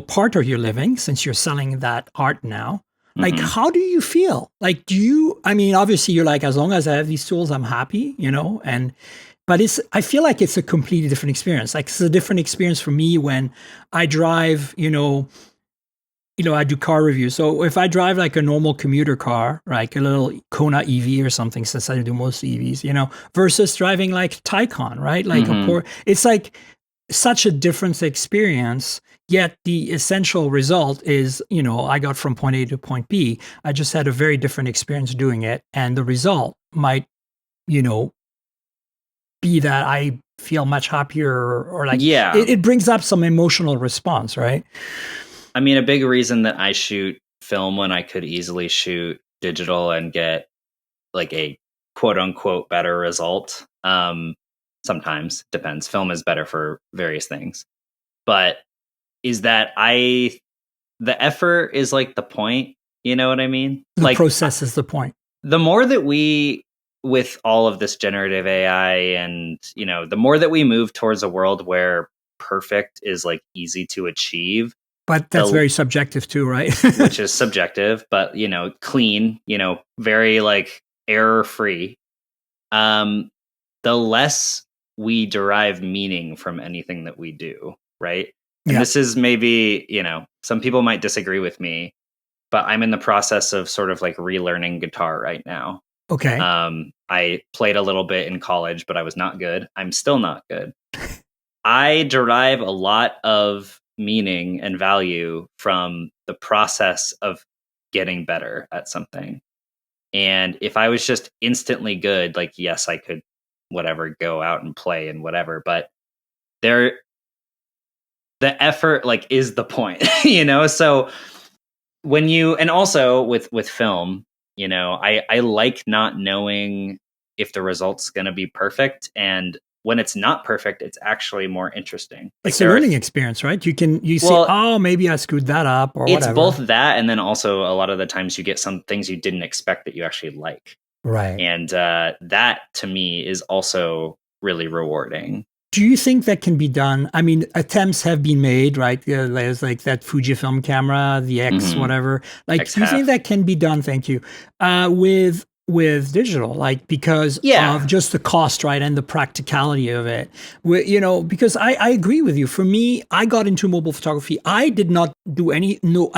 part of your living, since you're selling that art now, Like, how do you feel? Like, I mean, obviously you're like, as long as I have these tools, I'm happy, but I feel like it's a completely different experience. Like, it's a different experience for me when I drive, I do car reviews. So if I drive like a normal commuter car, like a little Kona EV or something, since I do most EVs, versus driving like Taycan, right? Like it's like such a different experience. Yet the essential result is, I got from point A to point B. I just had a very different experience doing it. And the result might, be that I feel much happier or like, it brings up some emotional response, right? I mean, a big reason that I shoot film when I could easily shoot digital and get like a quote unquote better result. Sometimes depends. Film is better for various things, but is that the effort is like the point. You know what I mean? The process is the point. The more that with all of this generative AI and, the more that we move towards a world where perfect is like easy to achieve. But that's very subjective too, right? Which is subjective, but, clean, very like error free. The less we derive meaning from anything that we do, right? And this is maybe, some people might disagree with me, but I'm in the process of sort of like relearning guitar right now. Okay. I played a little bit in college, but I was not good. I'm still not good. I derive a lot of meaning and value from the process of getting better at something. And if I was just instantly good, like, yes, I could go out and play and whatever, but the effort like is the point, so when and also with film, I like not knowing if the result's going to be perfect. And when it's not perfect, it's actually more interesting. Like, it's a learning experience, right? You see, oh, maybe I screwed that up or whatever. It's both that, and then also a lot of the times you get some things you didn't expect that you actually like. Right. And that, to me, is also really rewarding. Do you think that can be done? I mean, attempts have been made, right? There's like that Fujifilm camera, the X, whatever. Like, X-half. Do you think that can be done? Thank you. With digital, like, because of just the cost, right, and the practicality of it. Because I agree with you. For me, I got into mobile photography. I did not do I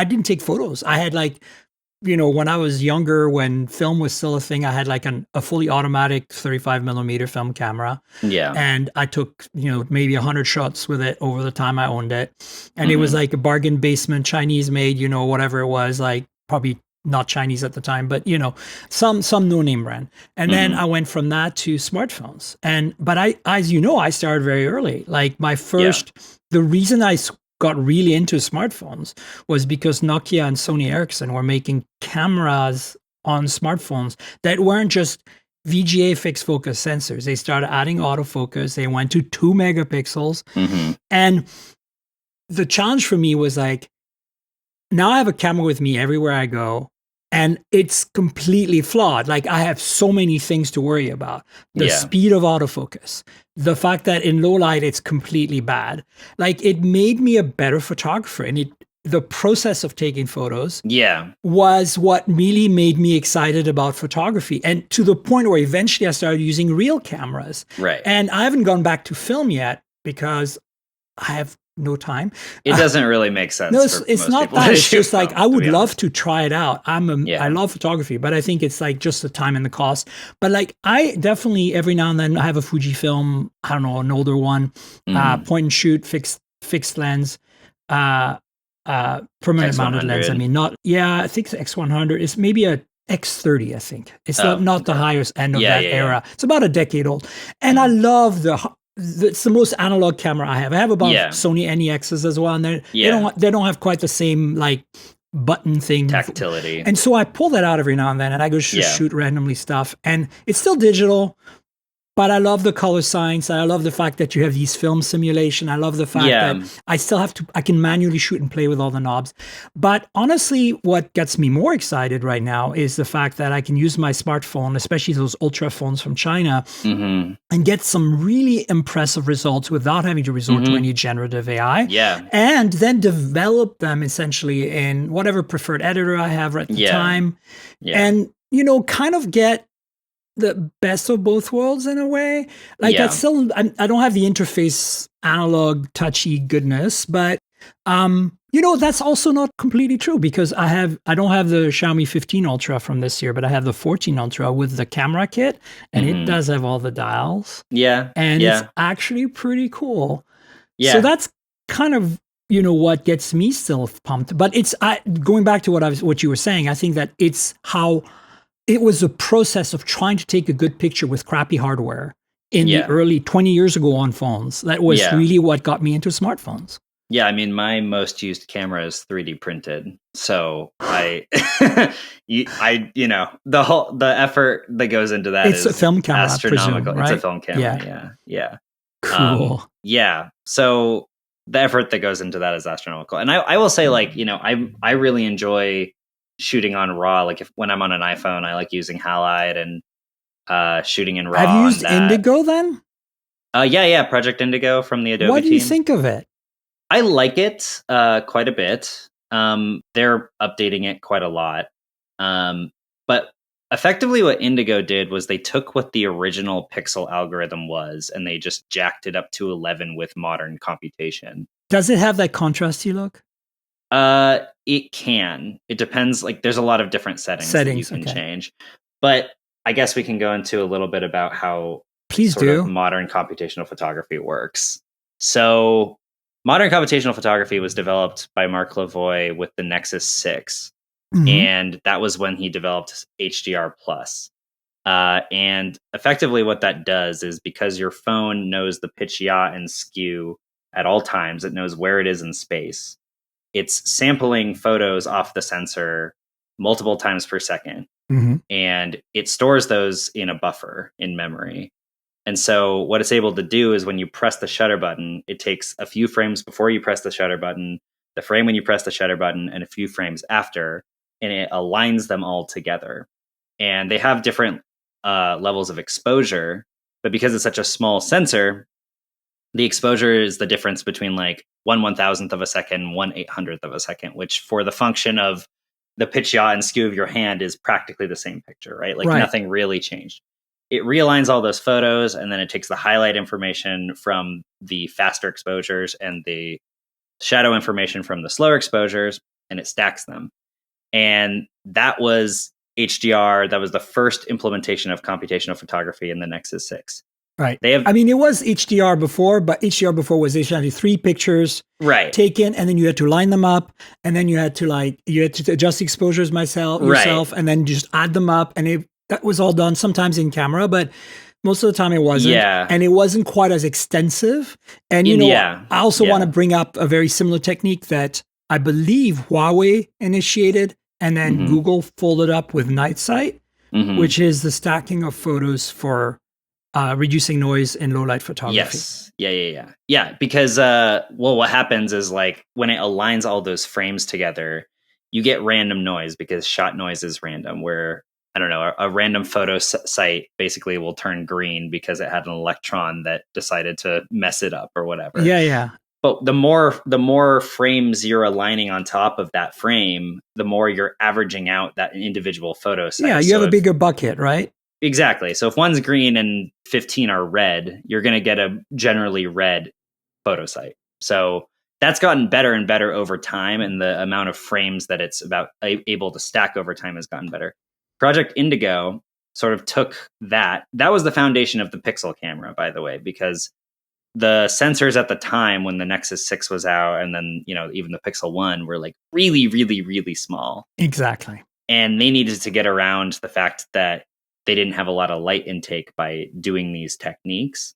didn't take photos. I had like, when I was younger, when film was still a thing, I had like a fully automatic 35 millimeter film camera. Yeah. And I took, maybe 100 shots with it over the time I owned it. And it was like a bargain basement, Chinese made, whatever it was, like probably not Chinese at the time, but some no-name brand. And then I went from that to smartphones. But I started very early. Like the reason I got really into smartphones was because Nokia and Sony Ericsson were making cameras on smartphones that weren't just VGA fixed focus sensors. They started adding autofocus. They went to 2 megapixels. And the challenge for me was like, now I have a camera with me everywhere I go. And it's completely flawed. Like, I have so many things to worry about. The speed of autofocus, the fact that in low light, it's completely bad. Like, it made me a better photographer. And the process of taking photos was what really made me excited about photography. And to the point where eventually I started using real cameras. Right. And I haven't gone back to film yet because I have no time. It doesn't really make sense. No, it's not that. It's just like, I would love to try it out. I love photography, but I think it's like just the time and the cost. But like, I definitely every now and then I have a Fujifilm, I don't know, an older one, point and shoot, fixed lens, permanent mounted lens. I mean, I think the X100 is maybe a X30, I think. It's not the highest end of that era. It's about a decade old. And I love it's the most analog camera I have. I have about Sony NEXs as well, and they don't have quite the same like button thing, tactility. And so I pull that out every now and then, and I go shoot randomly stuff, and it's still digital. But I love the color science. I love the fact that you have these film simulation. I love the fact that I can manually shoot and play with all the knobs. But honestly, what gets me more excited right now is the fact that I can use my smartphone, especially those ultra phones from China, and get some really impressive results without having to resort to any generative AI. Yeah. And then develop them essentially in whatever preferred editor I have at the time. Yeah. And, kind of get the best of both worlds in a way. Like I don't have the interface analog touchy goodness, but that's also not completely true because I don't have the Xiaomi 15 Ultra from this year, but I have the 14 Ultra with the camera kit, and it does have all the dials. Yeah. And it's actually pretty cool. Yeah. So that's kind of what gets me still pumped. But it's going back to what you were saying. I think that it's how it was a process of trying to take a good picture with crappy hardware in the early 20 years ago on phones. That was really what got me into smartphones. Yeah, I mean, my most used camera is 3D printed, so the effort that goes into that is a film camera, astronomical. Presume, right? It's a film camera. Yeah. Cool. So the effort that goes into that is astronomical, and I will say, I really enjoy shooting on RAW. Like when I'm on an iPhone, I like using halide and shooting in RAW. Have you used Indigo then? Yeah, Project Indigo from the Adobe team. What do you think of it? I like it quite a bit. They're updating it quite a lot. But effectively what Indigo did was they took what the original pixel algorithm was and they just jacked it up to 11 with modern computation. Does it have that contrasty look? It can. It depends. Like there's a lot of different settings that you can change. But I guess we can go into a little bit about how modern computational photography works. So modern computational photography was developed by Mark Lavoie with the Nexus 6. And that was when he developed HDR+. And effectively what that does is because your phone knows the pitch, yaw, and skew at all times, it knows where it is in space. It's sampling photos off the sensor multiple times per second. And it stores those in a buffer in memory. And so what it's able to do is when you press the shutter button, it takes a few frames before you press the shutter button, the frame when you press the shutter button, and a few frames after, and it aligns them all together. And they have different levels of exposure, but because it's such a small sensor, the exposure is the difference between like 1/1000th of a second, 1/800th of a second, which for the function of the pitch, yaw, and skew of your hand is practically the same picture, right? Like nothing really changed. It realigns all those photos, and then it takes the highlight information from the faster exposures and the shadow information from the slower exposures, and it stacks them. And that was HDR. That was the first implementation of computational photography in the Nexus 6. Right. It was HDR before, but HDR before was essentially 3 pictures taken, and then you had to line them up, and then you had to adjust the exposures yourself, and then just add them up, and that was all done sometimes in camera, but most of the time it wasn't. Yeah. And it wasn't quite as extensive. And I also want to bring up a very similar technique that I believe Huawei initiated, and then Google followed up with Night Sight, which is the stacking of photos for reducing noise in low light photography. Yes. Yeah. Because what happens is like when it aligns all those frames together, you get random noise because shot noise is random. Where I don't know, a random photo site basically will turn green because it had an electron that decided to mess it up or whatever. Yeah. But the more frames you're aligning on top of that frame, the more you're averaging out that individual photo site. Yeah, you have a bigger bucket, right? Exactly. So if one's green and 15 are red, you're going to get a generally red photo site. So that's gotten better and better over time, and the amount of frames that it's able to stack over time has gotten better. Project Indigo sort of took that. That was the foundation of the Pixel camera, by the way, because the sensors at the time when the Nexus 6 was out, and then even the Pixel 1 were like really, really, really small. Exactly. And they needed to get around the fact that they didn't have a lot of light intake by doing these techniques.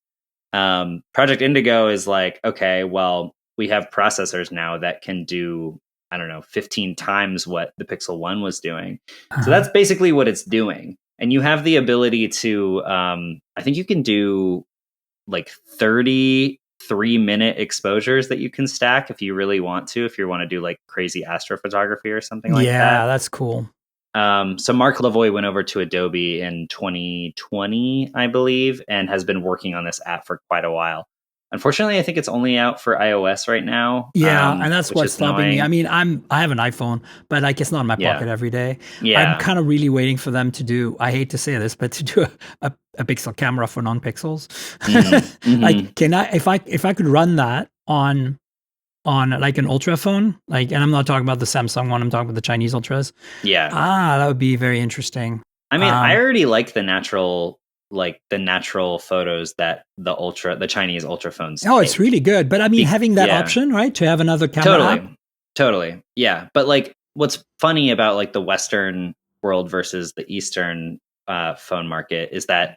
Project Indigo is like, okay, well, we have processors now that can do, 15 times what the Pixel 1 was doing. So that's basically what it's doing. And you have the ability to, I think you can do like 33-minute exposures that you can stack if you really want to, if you want to do like crazy astrophotography or something like that. Yeah, that's cool. So Mark Lavoie went over to Adobe in 2020, I believe, and has been working on this app for quite a while. Unfortunately, I think it's only out for iOS right now. Yeah, and that's what's stopping me. annoying. I mean, I have an iPhone, but like it's not in my pocket every day. Yeah. I'm kind of really waiting for them to do. I hate to say this, but to do a pixel camera for non-pixels. Like, can I if I could run that on like an Ultra phone, like, and I'm not talking about the Samsung one. I'm talking about the Chinese Ultras. Yeah. That would be very interesting. I mean, I already like the natural photos that the Chinese Ultra phones Oh, take. it's really good. But I mean, having that option, right, to have another camera app. Totally. Yeah. But like, what's funny about like the Western world versus the Eastern phone market is that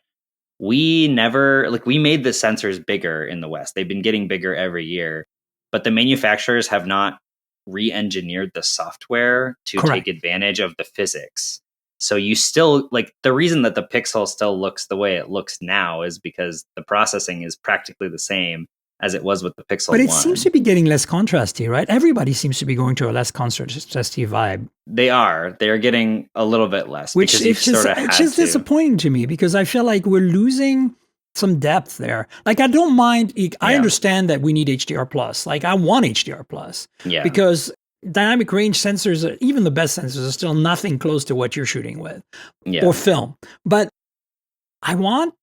we made the sensors bigger in the West. They've been getting bigger every year, but the manufacturers have not re-engineered the software to take advantage of the physics. So you still, like, the reason that the Pixel still looks the way it looks now is because the processing is practically the same as it was with the Pixel 1. But it seems to be getting less contrasty, right? Everybody seems to be going to a less contrasty vibe. They're getting a little bit less, which is just disappointing to me, because I feel like we're losing some depth there. Like, I don't mind. I understand that we need HDR plus. Like, I want HDR plus. Yeah. Because dynamic range sensors, even the best sensors, are still nothing close to what you're shooting with or film. But I want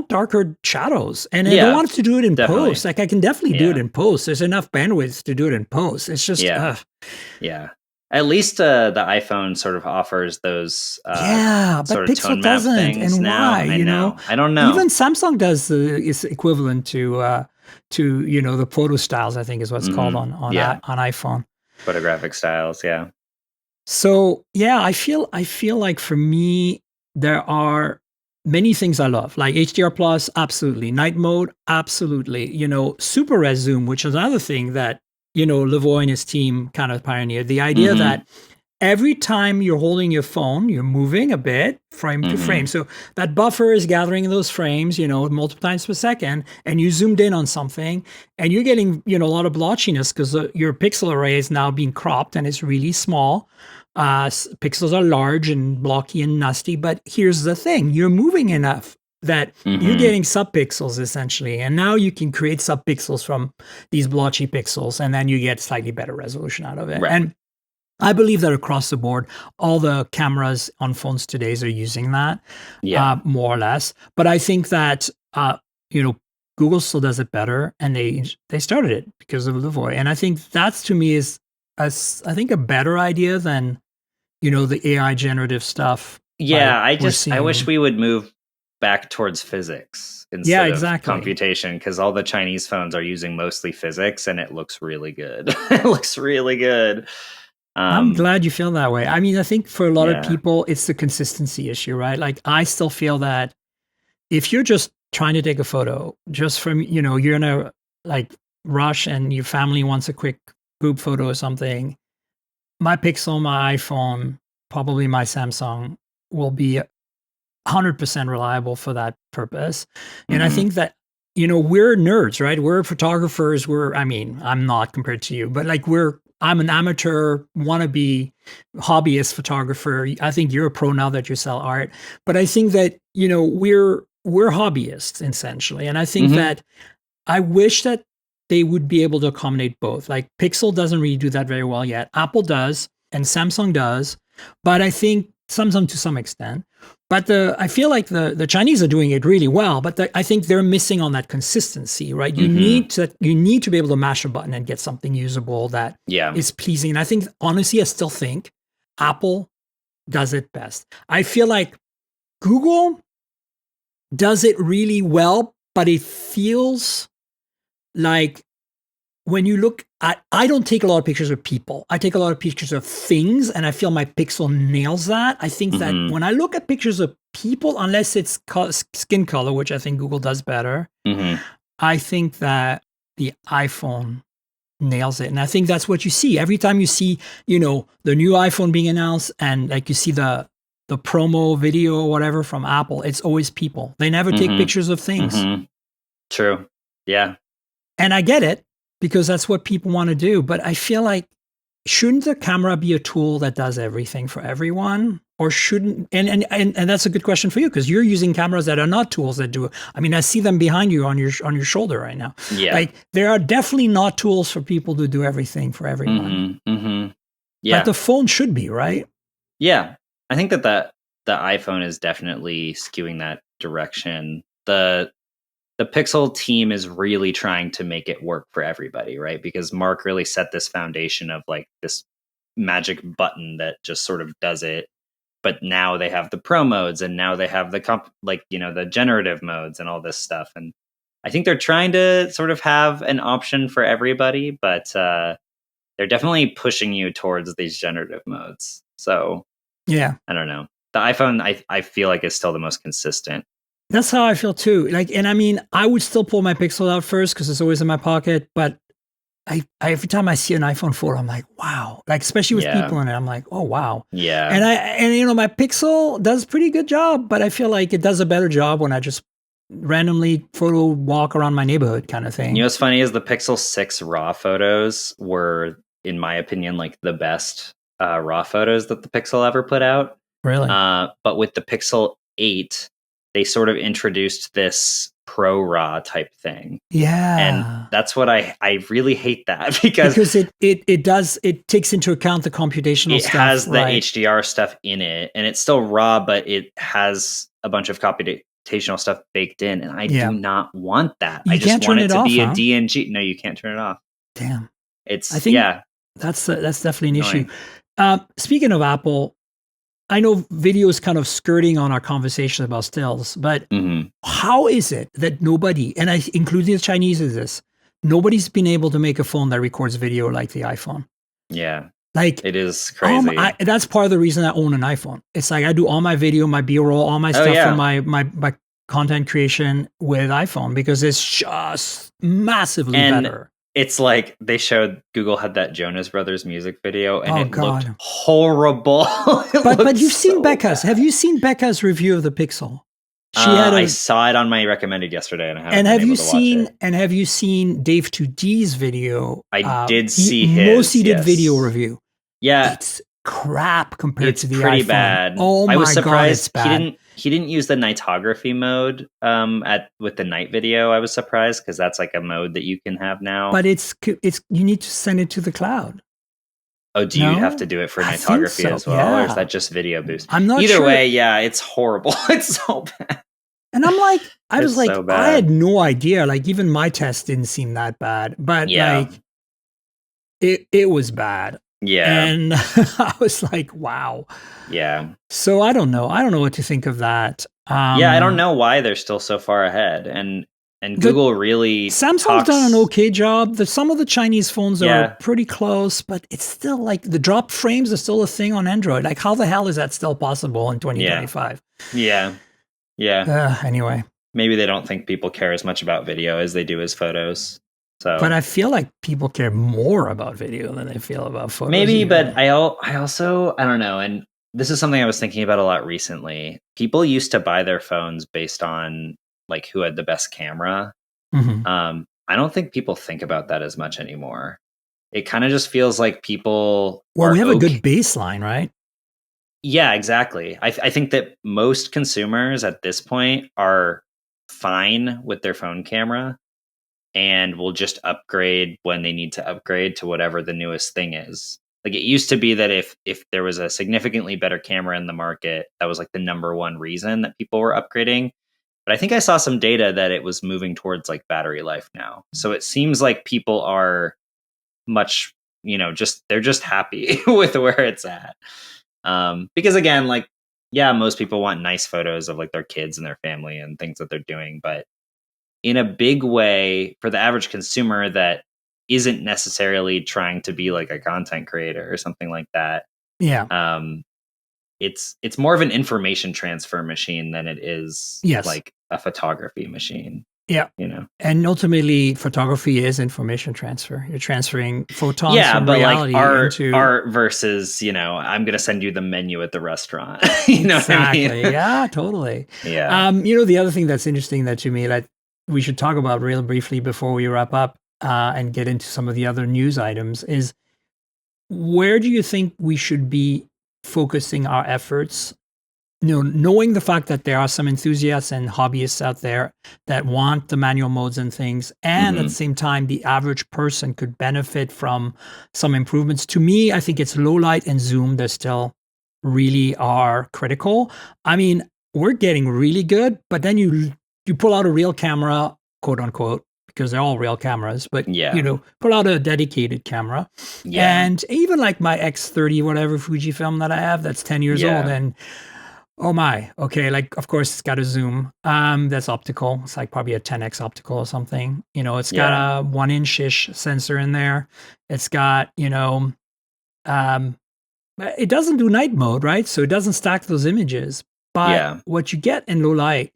darker shadows, and I don't want to do it in post. Like, I can definitely do it in post. There's enough bandwidth to do it in post. It's just At least the iPhone sort of offers those but Pixel doesn't, and why? I know. I don't know. Even Samsung does is equivalent to the photo styles, I think is what's called on iPhone. Photographic styles, yeah. So I feel like for me there are many things I love, like HDR plus, absolutely. Night mode, absolutely. Super res zoom, which is another thing that Lavoie and his team kind of pioneered. The idea that every time you're holding your phone, you're moving a bit frame to frame. So that buffer is gathering those frames, multiple times per second, and you zoomed in on something, and you're getting, a lot of blotchiness because your pixel array is now being cropped and it's really small. Pixels are large and blocky and nasty, but here's the thing: you're moving enough that you're getting subpixels essentially, and now you can create subpixels from these blotchy pixels, and then you get slightly better resolution out of it. Right. And I believe that across the board, all the cameras on phones today are using that, more or less. But I think that Google still does it better, and they started it because of Lavoie, and I think that's, to me, is I think a better idea than the AI generative stuff. Yeah, I wish we would move back towards physics instead of computation, because all the Chinese phones are using mostly physics, and it looks really good. It looks really good. I'm glad you feel that way. I mean, I think for a lot of people, it's the consistency issue, right? Like, I still feel that if you're just trying to take a photo, just from, you're in a like rush and your family wants a quick group photo or something, my Pixel, my iPhone, probably my Samsung will be 100% reliable for that purpose. And I think that, we're nerds, right? We're photographers. I'm not compared to you, but like I'm an amateur, wannabe hobbyist photographer. I think you're a pro now that you sell art. But I think that, we're hobbyists essentially. And I think that I wish that they would be able to accommodate both. Like, Pixel doesn't really do that very well yet. Apple does, and Samsung does. But I think Samsung to some extent. But I feel like the Chinese are doing it really well, but I think they're missing on that consistency, right? You need to be able to mash a button and get something usable that is pleasing. And I think, honestly, I still think Apple does it best. I feel like Google does it really well, but it feels like when you look at, I don't take a lot of pictures of people. I take a lot of pictures of things, and I feel my Pixel nails that. I think that when I look at pictures of people, unless it's skin color, which I think Google does better, I think that the iPhone nails it. And I think that's what you see. Every time you see, the new iPhone being announced, and like you see the the promo video or whatever from Apple, it's always people. They never take pictures of things. True. Yeah. And I get it because that's what people want to do. But I feel like, shouldn't the camera be a tool that does everything for everyone? Or shouldn't, and that's a good question for you because you're using cameras that are not tools that do it. I mean, I see them behind you on your shoulder right now. Yeah. Like there are definitely not tools for people to do everything for everyone. Yeah. But the phone should be, right? Yeah. I think that the iPhone is definitely skewing that direction. The Pixel team is really trying to make it work for everybody, right? Because Mark really set this foundation of like this magic button that just sort of does it. But now they have the pro modes and now they have the the generative modes and all this stuff. And I think they're trying to sort of have an option for everybody, but they're definitely pushing you towards these generative modes. So yeah, I don't know. The iPhone, I feel like is still the most consistent. That's how I feel too. Like, and I mean, I would still pull my Pixel out first because it's always in my pocket. But I every time I see an iPhone photo, I'm like, wow. Like, especially with people in it, I'm like, oh wow. Yeah. And my Pixel does a pretty good job, but I feel like it does a better job when I just randomly photo walk around my neighborhood kind of thing. You know what's funny is the Pixel 6 RAW photos were, in my opinion, like the best RAW photos that the Pixel ever put out. Really? But with the Pixel 8, they sort of introduced this pro RAW type thing. Yeah. And that's what I really hate that because it takes into account the computational stuff. It has the HDR stuff in it and it's still RAW, but it has a bunch of computational stuff baked in. And I do not want that. I just want it to be a DNG. No, you can't turn it off. Damn. I think that's definitely an issue. Speaking of Apple, I know video is kind of skirting on our conversation about stills, but how is it that nobody, and including the Chinese, nobody's been able to make a phone that records video like the iPhone? Yeah. Like it is crazy. That's part of the reason I own an iPhone. It's like I do all my video, my B-roll, all my stuff for my content creation with iPhone because it's just massively better. It's like Google had that Jonas Brothers music video and looked horrible. But you've seen Becca's. Have you seen Becca's review of the Pixel? I saw it on my recommended yesterday and I haven't been able to watch it. And have you seen Dave 2D's video? I did see his. Mostly did video review. Yeah. It's crap compared to the iPhone. It's pretty bad. Oh my God, I was surprised it's bad. He didn't use the nightography mode with the night video. I was surprised because that's like a mode that you can have now. But it's you need to send it to the cloud. Oh, do you have to do it for nightography as well, or is that just video boost? I'm not Either sure. way, yeah, it's horrible. It's so bad. And I'm like, I was like, so bad. I had no idea. Like even my test didn't seem that bad, but like it was bad. Yeah. And I was like, wow. Yeah. So I don't know. I don't know what to think of that. I don't know why they're still so far ahead. And Google really Samsung's done an okay job. Some of the Chinese phones are pretty close, but it's still like the drop frames are still a thing on Android. Like how the hell is that still possible in 2025? Yeah. Yeah. Anyway. Maybe they don't think people care as much about video as they do as photos. So, but I feel like people care more about video than they feel about photos. Maybe, but I also, I don't know. And this is something I was thinking about a lot recently. People used to buy their phones based on like who had the best camera. I don't think people think about that as much anymore. It kind of just feels like people. Well, we have a good baseline, right? Yeah, exactly. I think that most consumers at this point are fine with their phone camera and will just upgrade when they need to upgrade to whatever the newest thing is. Like it used to be that if there was a significantly better camera in the market, that was like the number one reason that people were upgrading. But I think I saw some data that it was moving towards like battery life now. So it seems like people are much, they're just happy with where it's at. Because again, like, yeah, most people want nice photos of like their kids and their family and things that they're doing. But in a big way for the average consumer that isn't necessarily trying to be like a content creator or something like that. Yeah. It's more of an information transfer machine than it is like a photography machine. Yeah. And ultimately, photography is information transfer. You're transferring photons from but reality like into art versus, I'm going to send you the menu at the restaurant. You know exactly. what I mean? Yeah, totally. Yeah. The other thing that's interesting that you made, like we should talk about real briefly before we wrap up and get into some of the other news items is where do you think we should be focusing our efforts? Knowing the fact that there are some enthusiasts and hobbyists out there that want the manual modes and things, and at the same time, the average person could benefit from some improvements. To me, I think it's low light and zoom that still really are critical. I mean, we're getting really good, but then you pull out a real camera, quote unquote, because they're all real cameras, but pull out a dedicated camera. And even like my X30, whatever Fujifilm that I have, that's 10 years old, and oh my, okay, like of course it's got a zoom. That's optical. It's like probably a 10x optical or something. It's got a 1-inch-ish sensor in there. It's got, it doesn't do night mode, right? So it doesn't stack those images. But what you get in low light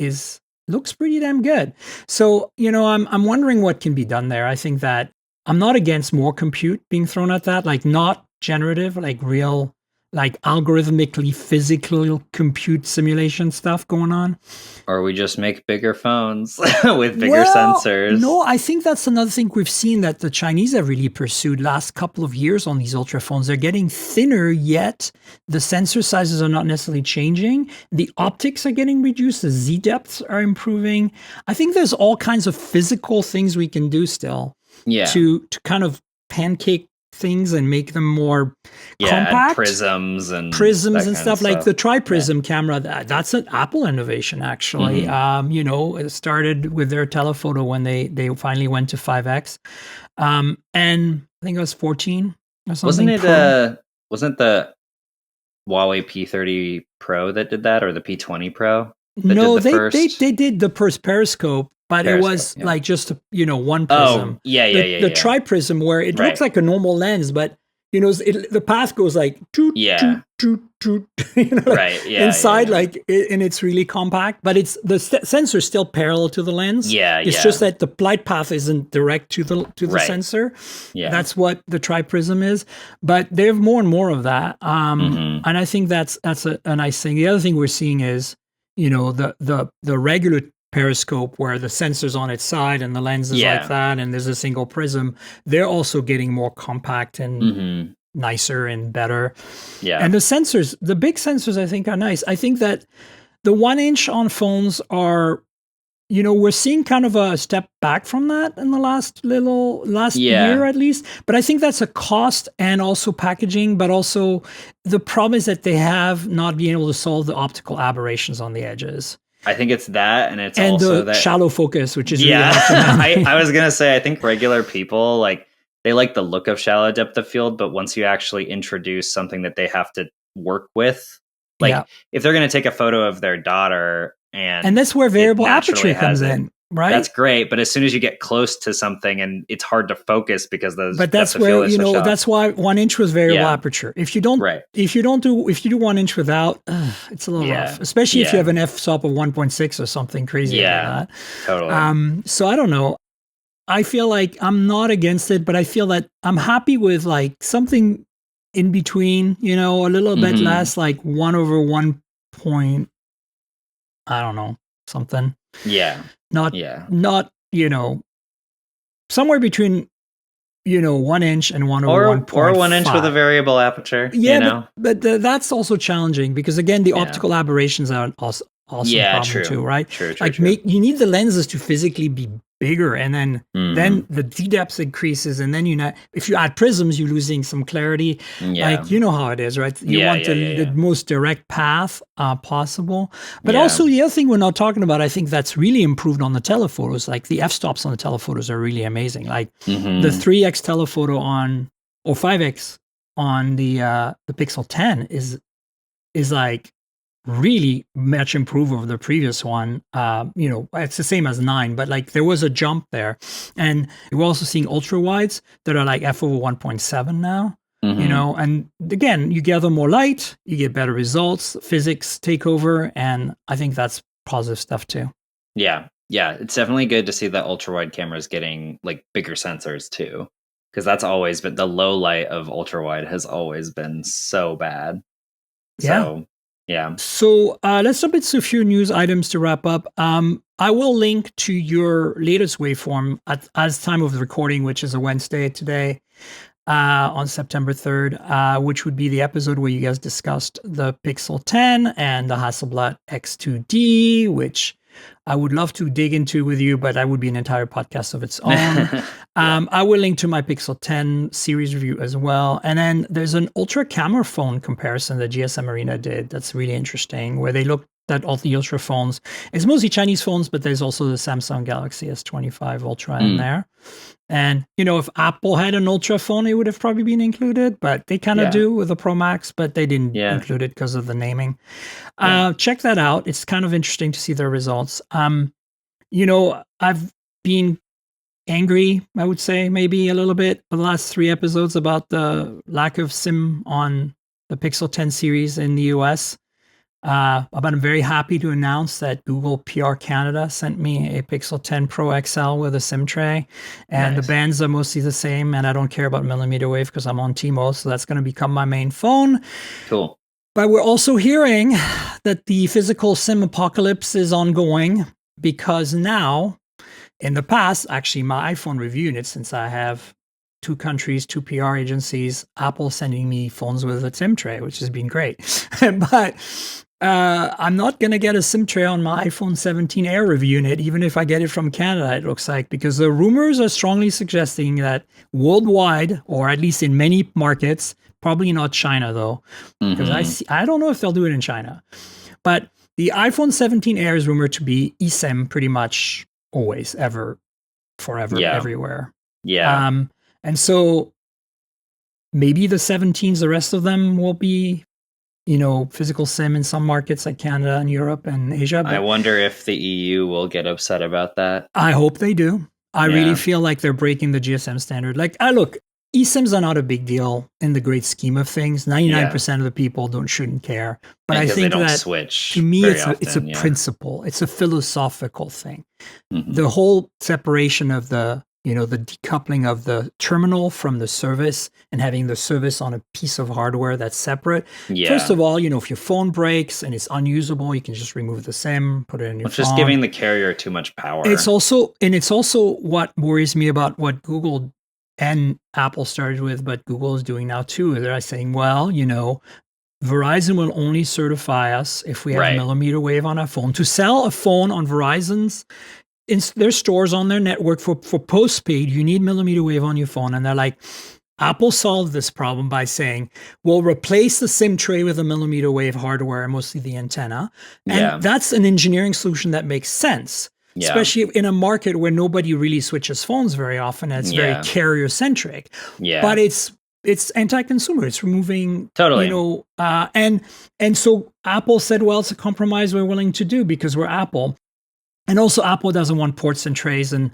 looks pretty damn good. So, I'm wondering what can be done there. I think that I'm not against more compute being thrown at that, like not generative, like real, like algorithmically physical compute simulation stuff going on. Or we just make bigger phones with bigger sensors. No, I think that's another thing we've seen that the Chinese have really pursued last couple of years on these ultra phones. They're getting thinner, yet the sensor sizes are not necessarily changing. The optics are getting reduced. The Z depths are improving. I think there's all kinds of physical things we can do still to kind of pancake things and make them more compact. And prisms and stuff like the tri-prism camera. That's an Apple innovation, actually. It started with their telephoto when they finally went to 5x, and I think it was 14 or something. Wasn't the Huawei P30 Pro that did that, or the P20 Pro? No, they did the periscope. But it was like just, one prism. The tri-prism where it looks like a normal lens, but, the path goes like, inside, and it's really compact, but it's the sensor is still parallel to the lens. It's just that the light path isn't direct to the sensor. That's what the tri-prism is. But they have more and more of that. And I think that's a nice thing. The other thing we're seeing is, the regular periscope where the sensor's on its side and the lens is like that and there's a single prism, they're also getting more compact and nicer and better. And the big sensors I think are nice. I think that the 1-inch on phones are, we're seeing kind of a step back from that in the last year at least. But I think that's a cost and also packaging, but also the problem is that they have not been able to solve the optical aberrations on the edges. I think it's that, and it's also the shallow focus, which is I was gonna say, I think regular people they like the look of shallow depth of field, but once you actually introduce something that they have to work with, if they're gonna take a photo of their daughter and that's where variable aperture comes in. Right. That's great, but as soon as you get close to something and it's hard to focus because that's where that's why 1-inch was variable aperture. If you do 1-inch without, it's a little rough, especially if you have an f-stop of 1.6 or something crazy like that. Totally. So I don't know. I feel like I'm not against it, but I feel that I'm happy with like something in between. A little bit less, like 1/1 point. I don't know, something. Not, somewhere between, 1-inch and 1/1.5. Or 1-inch with a variable aperture. But that's also challenging because again, the optical aberrations are also problem too, right? True. You need the lenses to physically be bigger, and then the Z depth increases, and then if you add prisms, you're losing some clarity. Like how it is, right? You want the most direct path possible. But also the other thing we're not talking about, I think that's really improved on the telephotos. Like the f-stops on the telephotos are really amazing. Like the 3x telephoto or 5x on the Pixel 10 is like really much improved over the previous one. It's the same as 9, but like there was a jump there. And we're also seeing ultra wides that are like f/1.7 now. And again, you gather more light, you get better results, physics take over, and I think that's positive stuff too. Yeah. Yeah, it's definitely good to see that ultra wide cameras getting like bigger sensors too, because that's always been the low light of ultra wide has always been so bad. Yeah. So yeah. So let's jump into a few news items to wrap up. I will link to your latest waveform as time of the recording, which is a Wednesday today, on September 3rd, which would be the episode where you guys discussed the Pixel 10 and the Hasselblad X2D, which I would love to dig into with you, but that would be an entire podcast of its own. I will link to my Pixel 10 series review as well. And then there's an ultra camera phone comparison that GSM Arena did that's really interesting, where they looked at all the ultra phones. It's mostly Chinese phones, but there's also the Samsung Galaxy S25 Ultra in there. And, if Apple had an Ultra phone, it would have probably been included, but they kind of do with the Pro Max, but they didn't include it because of the naming. Check that out. It's kind of interesting to see their results. I've been angry, I would say, maybe a little bit for the last 3 episodes about the lack of SIM on the Pixel 10 series in the US. But I'm very happy to announce that Google PR Canada sent me a Pixel 10 Pro XL with a SIM tray, and the bands are mostly the same, and I don't care about millimeter wave because I'm on T-Mode, so that's going to become my main phone. Cool. But we're also hearing that the physical SIM apocalypse is ongoing, because now, in the past, actually my iPhone review unit, since I have 2 countries, 2 PR agencies, Apple sending me phones with a SIM tray, which has been great. But I'm not going to get a SIM tray on my iPhone 17 Air review unit, even if I get it from Canada, it looks like, because the rumors are strongly suggesting that worldwide, or at least in many markets, probably not China though, because I don't know if they'll do it in China, but the iPhone 17 Air is rumored to be eSIM pretty much always, ever, forever, everywhere. Yeah. And so maybe the 17s, the rest of them will be, physical SIM in some markets like Canada and Europe and Asia. But I wonder if the EU will get upset about that. I hope they do. I really feel like they're breaking the GSM standard. Like, look, eSIMs are not a big deal in the great scheme of things. 99% of the people shouldn't care. But I think that switch to me, it's a principle. It's a philosophical thing. The whole separation of the decoupling of the terminal from the service and having the service on a piece of hardware that's separate. First of all, if your phone breaks and it's unusable, you can just remove the SIM, put it in your phone. Just giving the carrier too much power. It's also what worries me about what Google and Apple started with, but Google is doing now too. They're saying, well, Verizon will only certify us if we have millimeter wave on our phone. To sell a phone on Verizon's in their stores on their network for postpaid, you need millimeter wave on your phone. And they're like, Apple solved this problem by saying, we'll replace the SIM tray with a millimeter wave hardware, mostly the antenna. And that's an engineering solution that makes sense, especially in a market where nobody really switches phones very often. And it's very carrier centric. But it's anti-consumer. It's removing, and so Apple said, well, it's a compromise we're willing to do because we're Apple. And also Apple doesn't want ports and trays and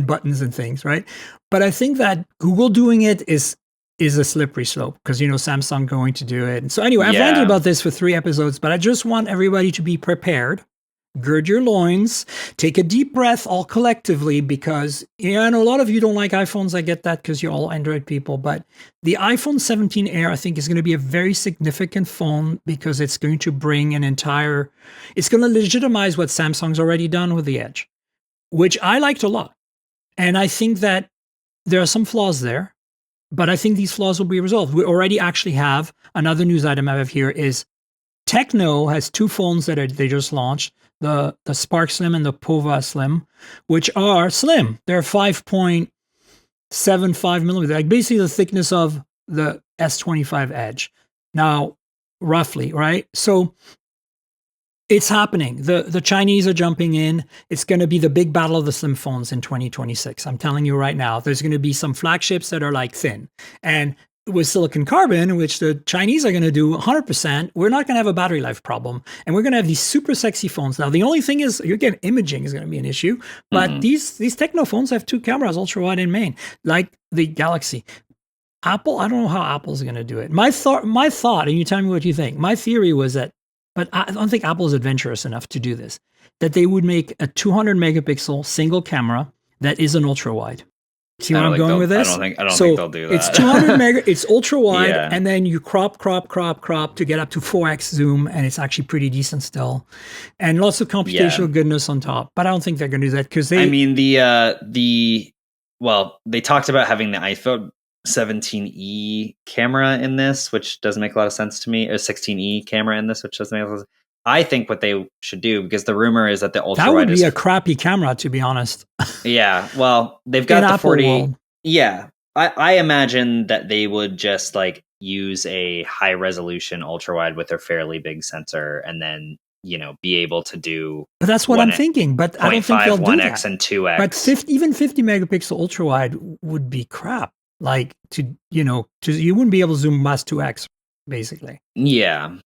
buttons and things, right? But I think that Google doing it is a slippery slope because, Samsung going to do it. And so anyway, I've ranted about this for 3 episodes, but I just want everybody to be prepared. Gird your loins, take a deep breath all collectively because, I know a lot of you don't like iPhones. I get that because you're all Android people. But the iPhone 17 Air, I think, is going to be a very significant phone because it's going to bring it's going to legitimize what Samsung's already done with the Edge, which I liked a lot. And I think that there are some flaws there, but I think these flaws will be resolved. We already actually have another news item I have here is Tecno has 2 phones that they just launched. The Spark Slim and the Pova Slim, which are slim. They're 5.75 millimeters, like basically the thickness of the S25 Edge. Now, roughly, right? So it's happening. The Chinese are jumping in. It's going to be the big battle of the slim phones in 2026. I'm telling you right now, there's going to be some flagships that are like thin. And with silicon carbon, which the Chinese are going to do 100%, we're not going to have a battery life problem. And we're going to have these super sexy phones. Now, the only thing is, again, imaging is going to be an issue. But these Tecno phones have 2 cameras, ultra wide and main, like the Galaxy. Apple, I don't know how Apple's going to do it. My thought, and you tell me what you think. My theory was that but I don't think Apple is adventurous enough to do this, that they would make a 200 megapixel single camera that is an ultra wide. See where I'm going with this? I don't think they'll do that. It's 200 mega, it's ultra wide, Yeah. and then you crop to get up to 4x zoom, and it's actually pretty decent still, and lots of computational goodness on top. But I don't think they're going to do that because they. I mean, they talked about having the iPhone 17e camera in this, which doesn't make a lot of sense to me. Or 16e camera in this, which doesn't make a lot of sense. I think what they should do, because the rumor is that the ultra wide would be a crappy camera, to be honest. Yeah, well, they've got the Apple 40. world. Yeah, I imagine that they would just like use a high resolution ultra wide with a fairly big sensor, and then be able to do. But that's what I'm thinking. But I don't think they'll do 1x that. and 2x. But even 50 megapixel ultra wide would be crap. Like you wouldn't be able to zoom past 2x, basically. Yeah.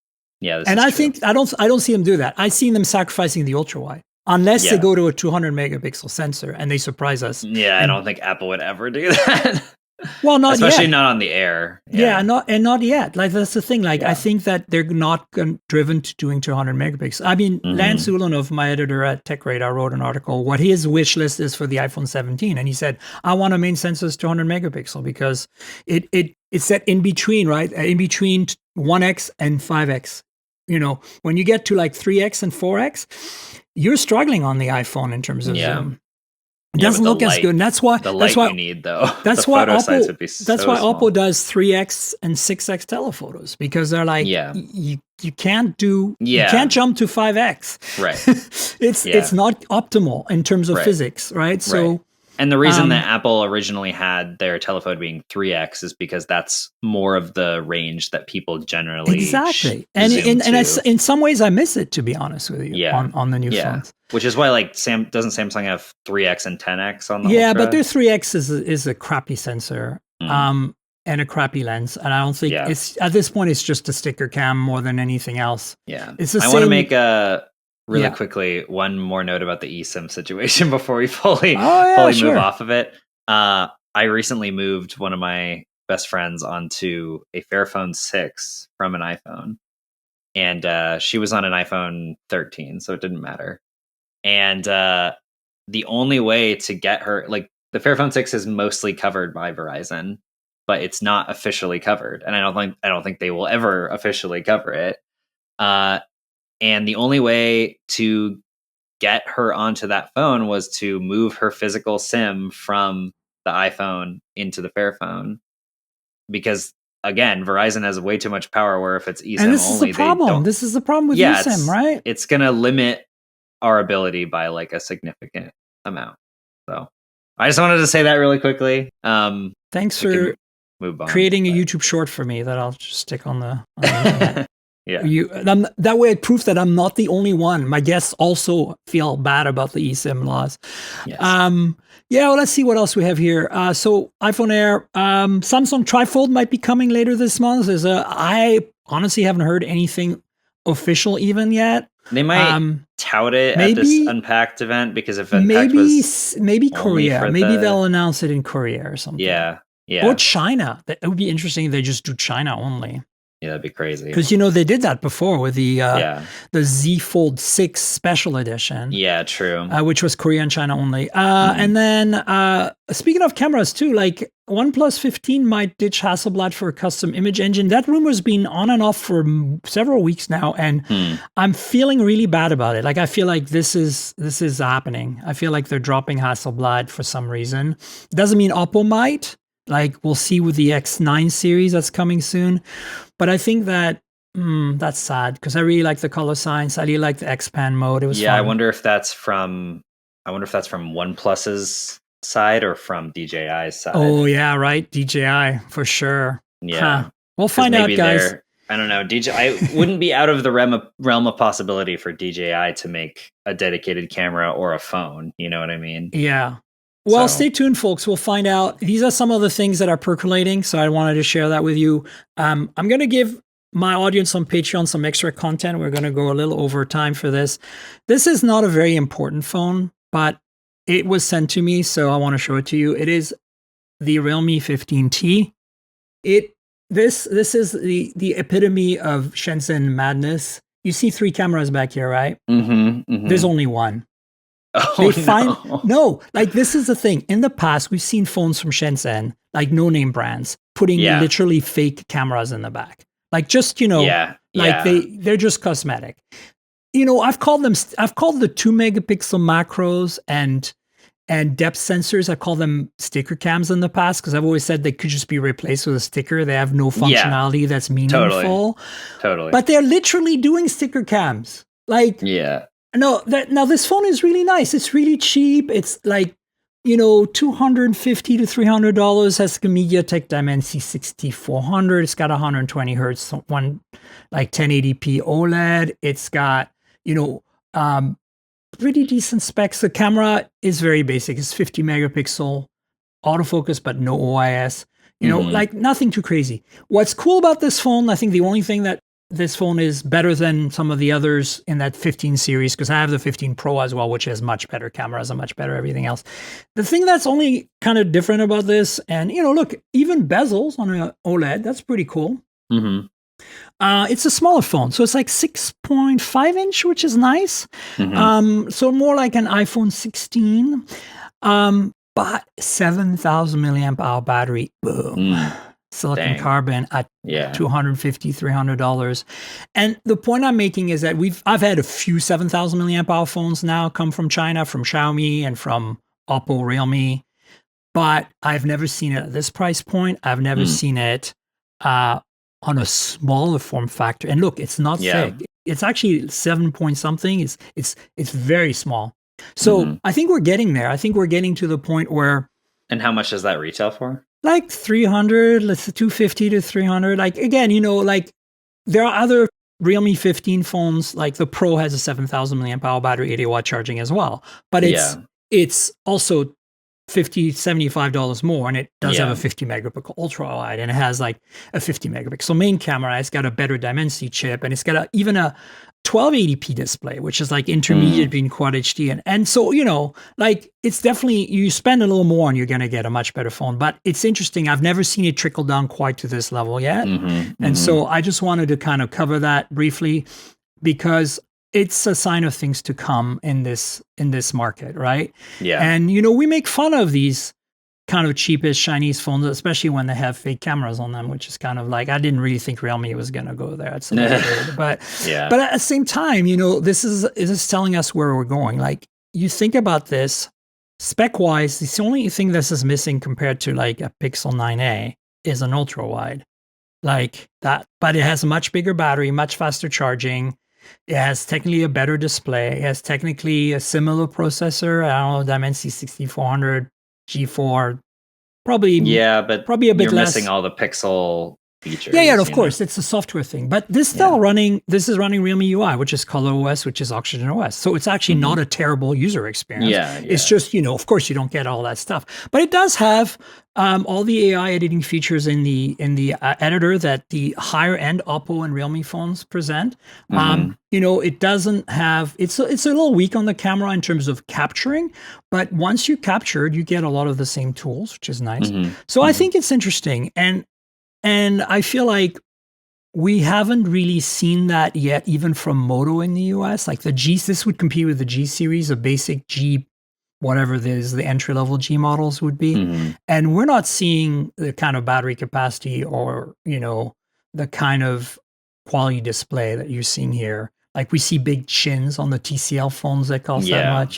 Yeah, and I think I don't see them do that. I see them sacrificing the ultra wide unless they go to a 200 megapixel sensor and they surprise us. Yeah, I don't think Apple would ever do that. Well, not especially yet. not on the air. Yeah, not yet. Like that's the thing. Like I think that they're not driven to doing 200 megapixels. I mean, Lance Ulanov, my editor at Tech Radar, wrote an article what his wish list is for the iPhone 17, and he said, "I want a main sensor is 200 megapixel because it's that in between, right? In between 1x and 5x. When you get to like 3x and 4x, you're struggling on the iPhone in terms of zoom. It doesn't look as good, and that's why you need though. That's the why photo size Oppo. Would be That's so why small. Oppo does 3x and 6x telephotos because they're like, you can't do, you can't jump to 5x. Right. It's not optimal in terms of physics, right? So. And the reason that Apple originally had their telephoto being 3x is because that's more of the range that people generally exactly. And in some ways, I miss it, to be honest with you. On the new phones, which is why doesn't Samsung have 3x and 10x on the Ultra? but their 3x is a crappy sensor. And a crappy lens, and I don't think it's at this point. It's just a sticker cam more than anything else. Yeah, it's the same. I want to make really quickly one more note about the eSIM situation before we fully move off of it. I recently moved one of my best friends onto a Fairphone 6 from an iPhone, and she was on an iPhone 13, so it didn't matter. And the only way to get her, like, the Fairphone 6 is mostly covered by Verizon, but it's not officially covered, and I don't think they will ever officially cover it. And the only way to get her onto that phone was to move her physical SIM from the iPhone into the Fairphone, because again, Verizon has way too much power. Where if it's eSIM and this only, is the problem. This is the problem with eSIM, right? It's going to limit our ability by like a significant amount. So I just wanted to say that really quickly. Thanks for creating a YouTube short for me that I'll just stick on the internet. That way it proves that I'm not the only one. My guests also feel bad about the eSIM laws. Yes. Well, let's see what else we have here. So iPhone Air, Samsung Trifold might be coming later this month. I honestly haven't heard anything official even yet. They might tout it at this Unpacked event, because if Unpacked was maybe Korea, maybe they'll announce it in Korea or something. Yeah. Or China. It would be interesting if they just do China only. Yeah, that'd be crazy. Because they did that before with the Z Fold 6 Special Edition. Yeah, true. Which was Korea and China only. And then speaking of cameras too, like OnePlus 15 might ditch Hasselblad for a custom image engine. That rumor's been on and off for several weeks now, and I'm feeling really bad about it. Like I feel like this is happening. I feel like they're dropping Hasselblad for some reason. Doesn't mean Oppo might. Like we'll see with the X9 series that's coming soon. But I think that that's sad because I really like the color science. I really like the X-Pan mode. It was fun. I wonder if that's from OnePlus's side or from DJI's side. Oh yeah, right. DJI for sure. Yeah. We'll find out, guys. I don't know. DJI wouldn't be out of the realm of possibility for DJI to make a dedicated camera or a phone. You know what I mean? Yeah. Well, stay tuned, folks. We'll find out. These are some of the things that are percolating, so I wanted to share that with you. I'm going to give my audience on Patreon some extra content. We're going to go a little over time for this. This is not a very important phone, but it was sent to me, so I want to show it to you. It is the Realme 15T. This is the epitome of Shenzhen madness. you see 3 cameras back here, right? Mm-hmm. There's only one. Oh, No, like this is the thing. In the past, we've seen phones from Shenzhen, like no-name brands, putting literally fake cameras in the back. Like just, they're just cosmetic. I've called the 2 megapixel macros and depth sensors, I call them sticker cams in the past, because I've always said they could just be replaced with a sticker. They have no functionality that's meaningful. Totally. But they're literally doing sticker cams. Like, now this phone is really nice. It's really cheap. It's like, $250 to $300. Has the MediaTek Dimensity 6400. It's got 120 hertz, 1080p OLED. It's got, pretty decent specs. The camera is very basic. It's 50 megapixel autofocus, but no OIS. Like nothing too crazy. What's cool about this phone, I think the only thing that this phone is better than some of the others in that 15 series, because I have the 15 Pro as well, which has much better cameras and much better everything else. The thing that's only kind of different about this, and look, even bezels on an OLED, that's pretty cool. Mm-hmm. It's a smaller phone, so it's like 6.5 inch, which is nice. Mm-hmm. So more like an iPhone 16, but 7,000 milliamp hour battery. Boom. Silicon carbon at $250, $300. And the point I'm making is that I've had a few 7,000 milliamp hour phones now come from China, from Xiaomi and from Oppo, Realme, but I've never seen it at this price point. I've never seen it on a smaller form factor. And look, it's not thick. It's actually 7 point something. It's very small. So I think we're getting there. I think we're getting to the point where. And how much does that retail for? Like 300, let's say 250 to 300. Like again, like there are other Realme 15 phones. Like the Pro has a 7,000 milliamp hour battery, 80-watt charging as well. But it's also $50, $75 more, and it does have a 50 megapixel ultra wide, and it has like a 50 megapixel main camera. It's got a better Dimensity chip, and it's got even a 1280p display, which is like intermediate between Quad HD and so like it's definitely, you spend a little more and you're gonna get a much better phone. But it's interesting. I've never seen it trickle down quite to this level yet, and so I just wanted to kind of cover that briefly because it's a sign of things to come in this market, right? Yeah. And we make fun of these kind of cheapest Chinese phones, especially when they have fake cameras on them, which is kind of like, I didn't really think Realme was going to go there. It's a little weird, but at the same time, this is telling us where we're going. Like, you think about this spec wise, the only thing this is missing compared to like a Pixel 9a is an ultra wide, like that, but it has a much bigger battery, much faster charging. It has technically a better display. It has technically a similar processor. I don't know, Dimensity 6400 G4, probably a bit you're less. Missing all the pixel features. Yeah, of course, it's a software thing. But this is running Realme UI, which is ColorOS, which is Oxygen OS. So it's actually not a terrible user experience. It's just, of course, you don't get all that stuff. But it does have all the AI editing features in the editor that the higher end Oppo and Realme phones present. It doesn't have, it's a little weak on the camera in terms of capturing, but once you captured, you get a lot of the same tools, which is nice. So I think it's interesting. And I feel like we haven't really seen that yet, even from Moto in the US. Like this would compete with the G series, a basic G, whatever it is, the entry-level G models would be. And we're not seeing the kind of battery capacity or, the kind of quality display that you're seeing here. Like we see big chins on the TCL phones that cost that much,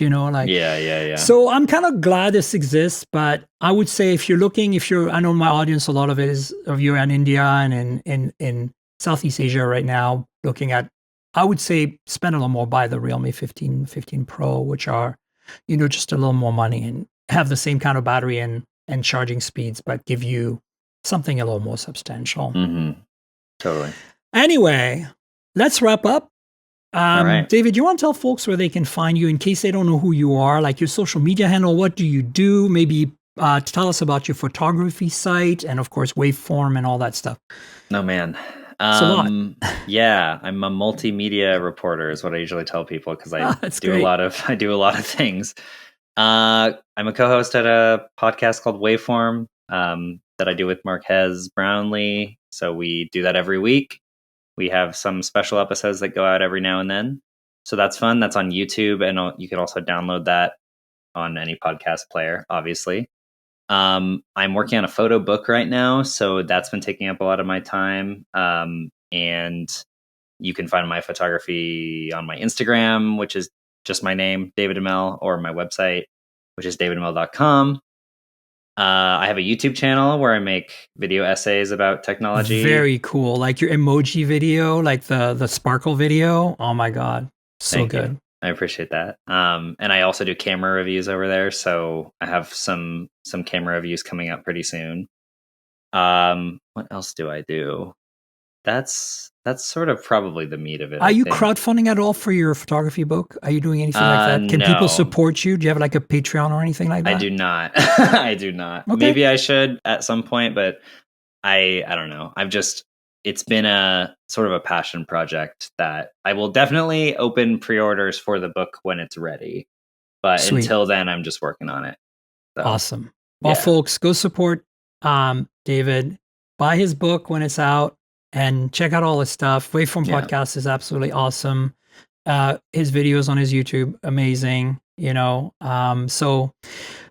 So I'm kind of glad this exists, but I would say I know my audience, a lot of it is of you in India and in Southeast Asia right now, I would say spend a little more, buy the Realme 15 Pro, which are, just a little more money and have the same kind of battery and charging speeds, but give you something a little more substantial. Totally. Anyway, let's wrap up. All right. David, you want to tell folks where they can find you in case they don't know who you are, like your social media handle? What do you do? Maybe tell us about your photography site and, of course, Waveform and all that stuff. No, man. It's a lot. I'm a multimedia reporter is what I usually tell people because I do a lot of things. I'm a co-host at a podcast called Waveform that I do with Marquez Brownlee. So we do that every week. We have some special episodes that go out every now and then. So that's fun. That's on YouTube. And you can also download that on any podcast player, obviously. I'm working on a photo book right now. So that's been taking up a lot of my time. And you can find my photography on my Instagram, which is just my name, David Imel, or my website, which is davidimel.com. I have a YouTube channel where I make video essays about technology. Very cool. Like your emoji video, like the sparkle video. Oh my God. So Thank good. You. I appreciate that. And I also do camera reviews over there. So I have some camera reviews coming up pretty soon. What else do I do? That's sort of probably the meat of it. Are you crowdfunding at all for your photography book? Are you doing anything like that? Can no. People support you? Do you have like a Patreon or anything like that? I do not. I do not. Okay. Maybe I should at some point, but I don't know. It's been a sort of a passion project that I will definitely open pre-orders for the book when it's ready. But Sweet. Until then, I'm just working on it. So, awesome. Well, folks, go support David. Buy his book when it's out. And check out all his stuff. Waveform Podcast is absolutely awesome. His videos on his YouTube, amazing. So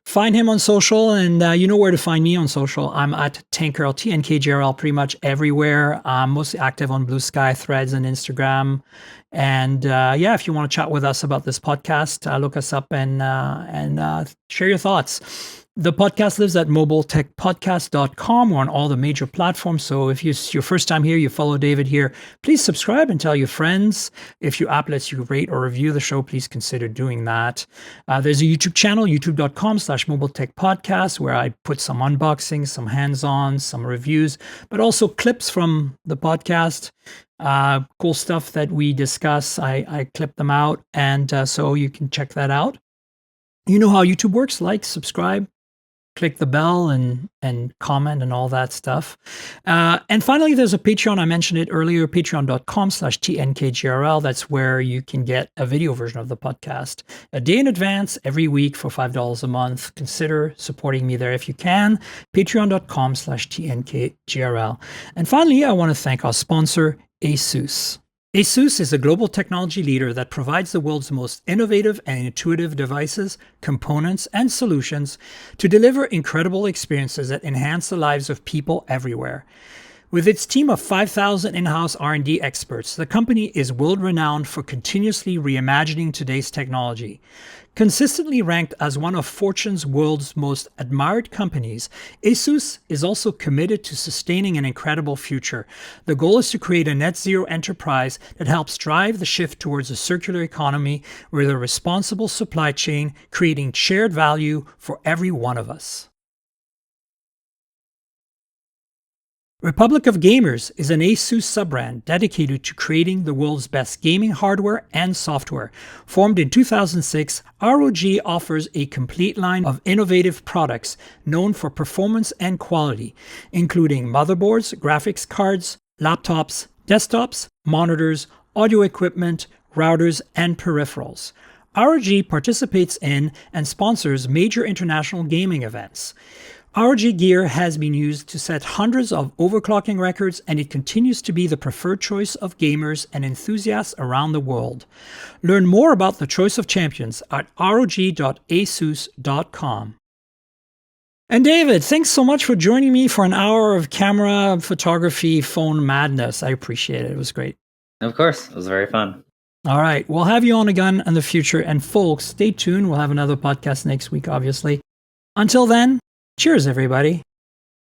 find him on social, and you know where to find me on social. I'm at Tankerl, TNKGRL, pretty much everywhere. I'm mostly active on Blue Sky, Threads, and Instagram. And if you want to chat with us about this podcast, look us up and share your thoughts. The podcast lives at mobiletechpodcast.com. We're on all the major platforms. So if it's your first time here, you follow David here, please subscribe and tell your friends. If your app lets you rate or review the show, please consider doing that. There's a YouTube channel, youtube.com/mobiletechpodcast, where I put some unboxings, some hands-on, some reviews, but also clips from the podcast. Cool stuff that we discuss. I clip them out. And so you can check that out. You know how YouTube works. Like, subscribe. Click the bell and comment and all that stuff. And finally, there's a Patreon. I mentioned it earlier, patreon.com/TNKGRL. That's where you can get a video version of the podcast a day in advance every week for $5 a month. Consider supporting me there if you can. Patreon.com/TNKGRL. And finally, I want to thank our sponsor, ASUS. ASUS is a global technology leader that provides the world's most innovative and intuitive devices, components, and solutions to deliver incredible experiences that enhance the lives of people everywhere. With its team of 5,000 in-house R&D experts, the company is world-renowned for continuously reimagining today's technology. Consistently ranked as one of Fortune's world's most admired companies, ASUS is also committed to sustaining an incredible future. The goal is to create a net zero enterprise that helps drive the shift towards a circular economy with a responsible supply chain, creating shared value for every one of us. Republic of Gamers is an ASUS sub-brand dedicated to creating the world's best gaming hardware and software. Formed in 2006, ROG offers a complete line of innovative products known for performance and quality, including motherboards, graphics cards, laptops, desktops, monitors, audio equipment, routers, and peripherals. ROG participates in and sponsors major international gaming events. ROG gear has been used to set hundreds of overclocking records, and it continues to be the preferred choice of gamers and enthusiasts around the world. Learn more about the choice of champions at rog.asus.com. And David, thanks so much for joining me for an hour of camera, photography, phone madness. I appreciate it. It was great. Of course. It was very fun. All right. We'll have you on again in the future. And folks, stay tuned. We'll have another podcast next week, obviously. Until then, cheers, everybody.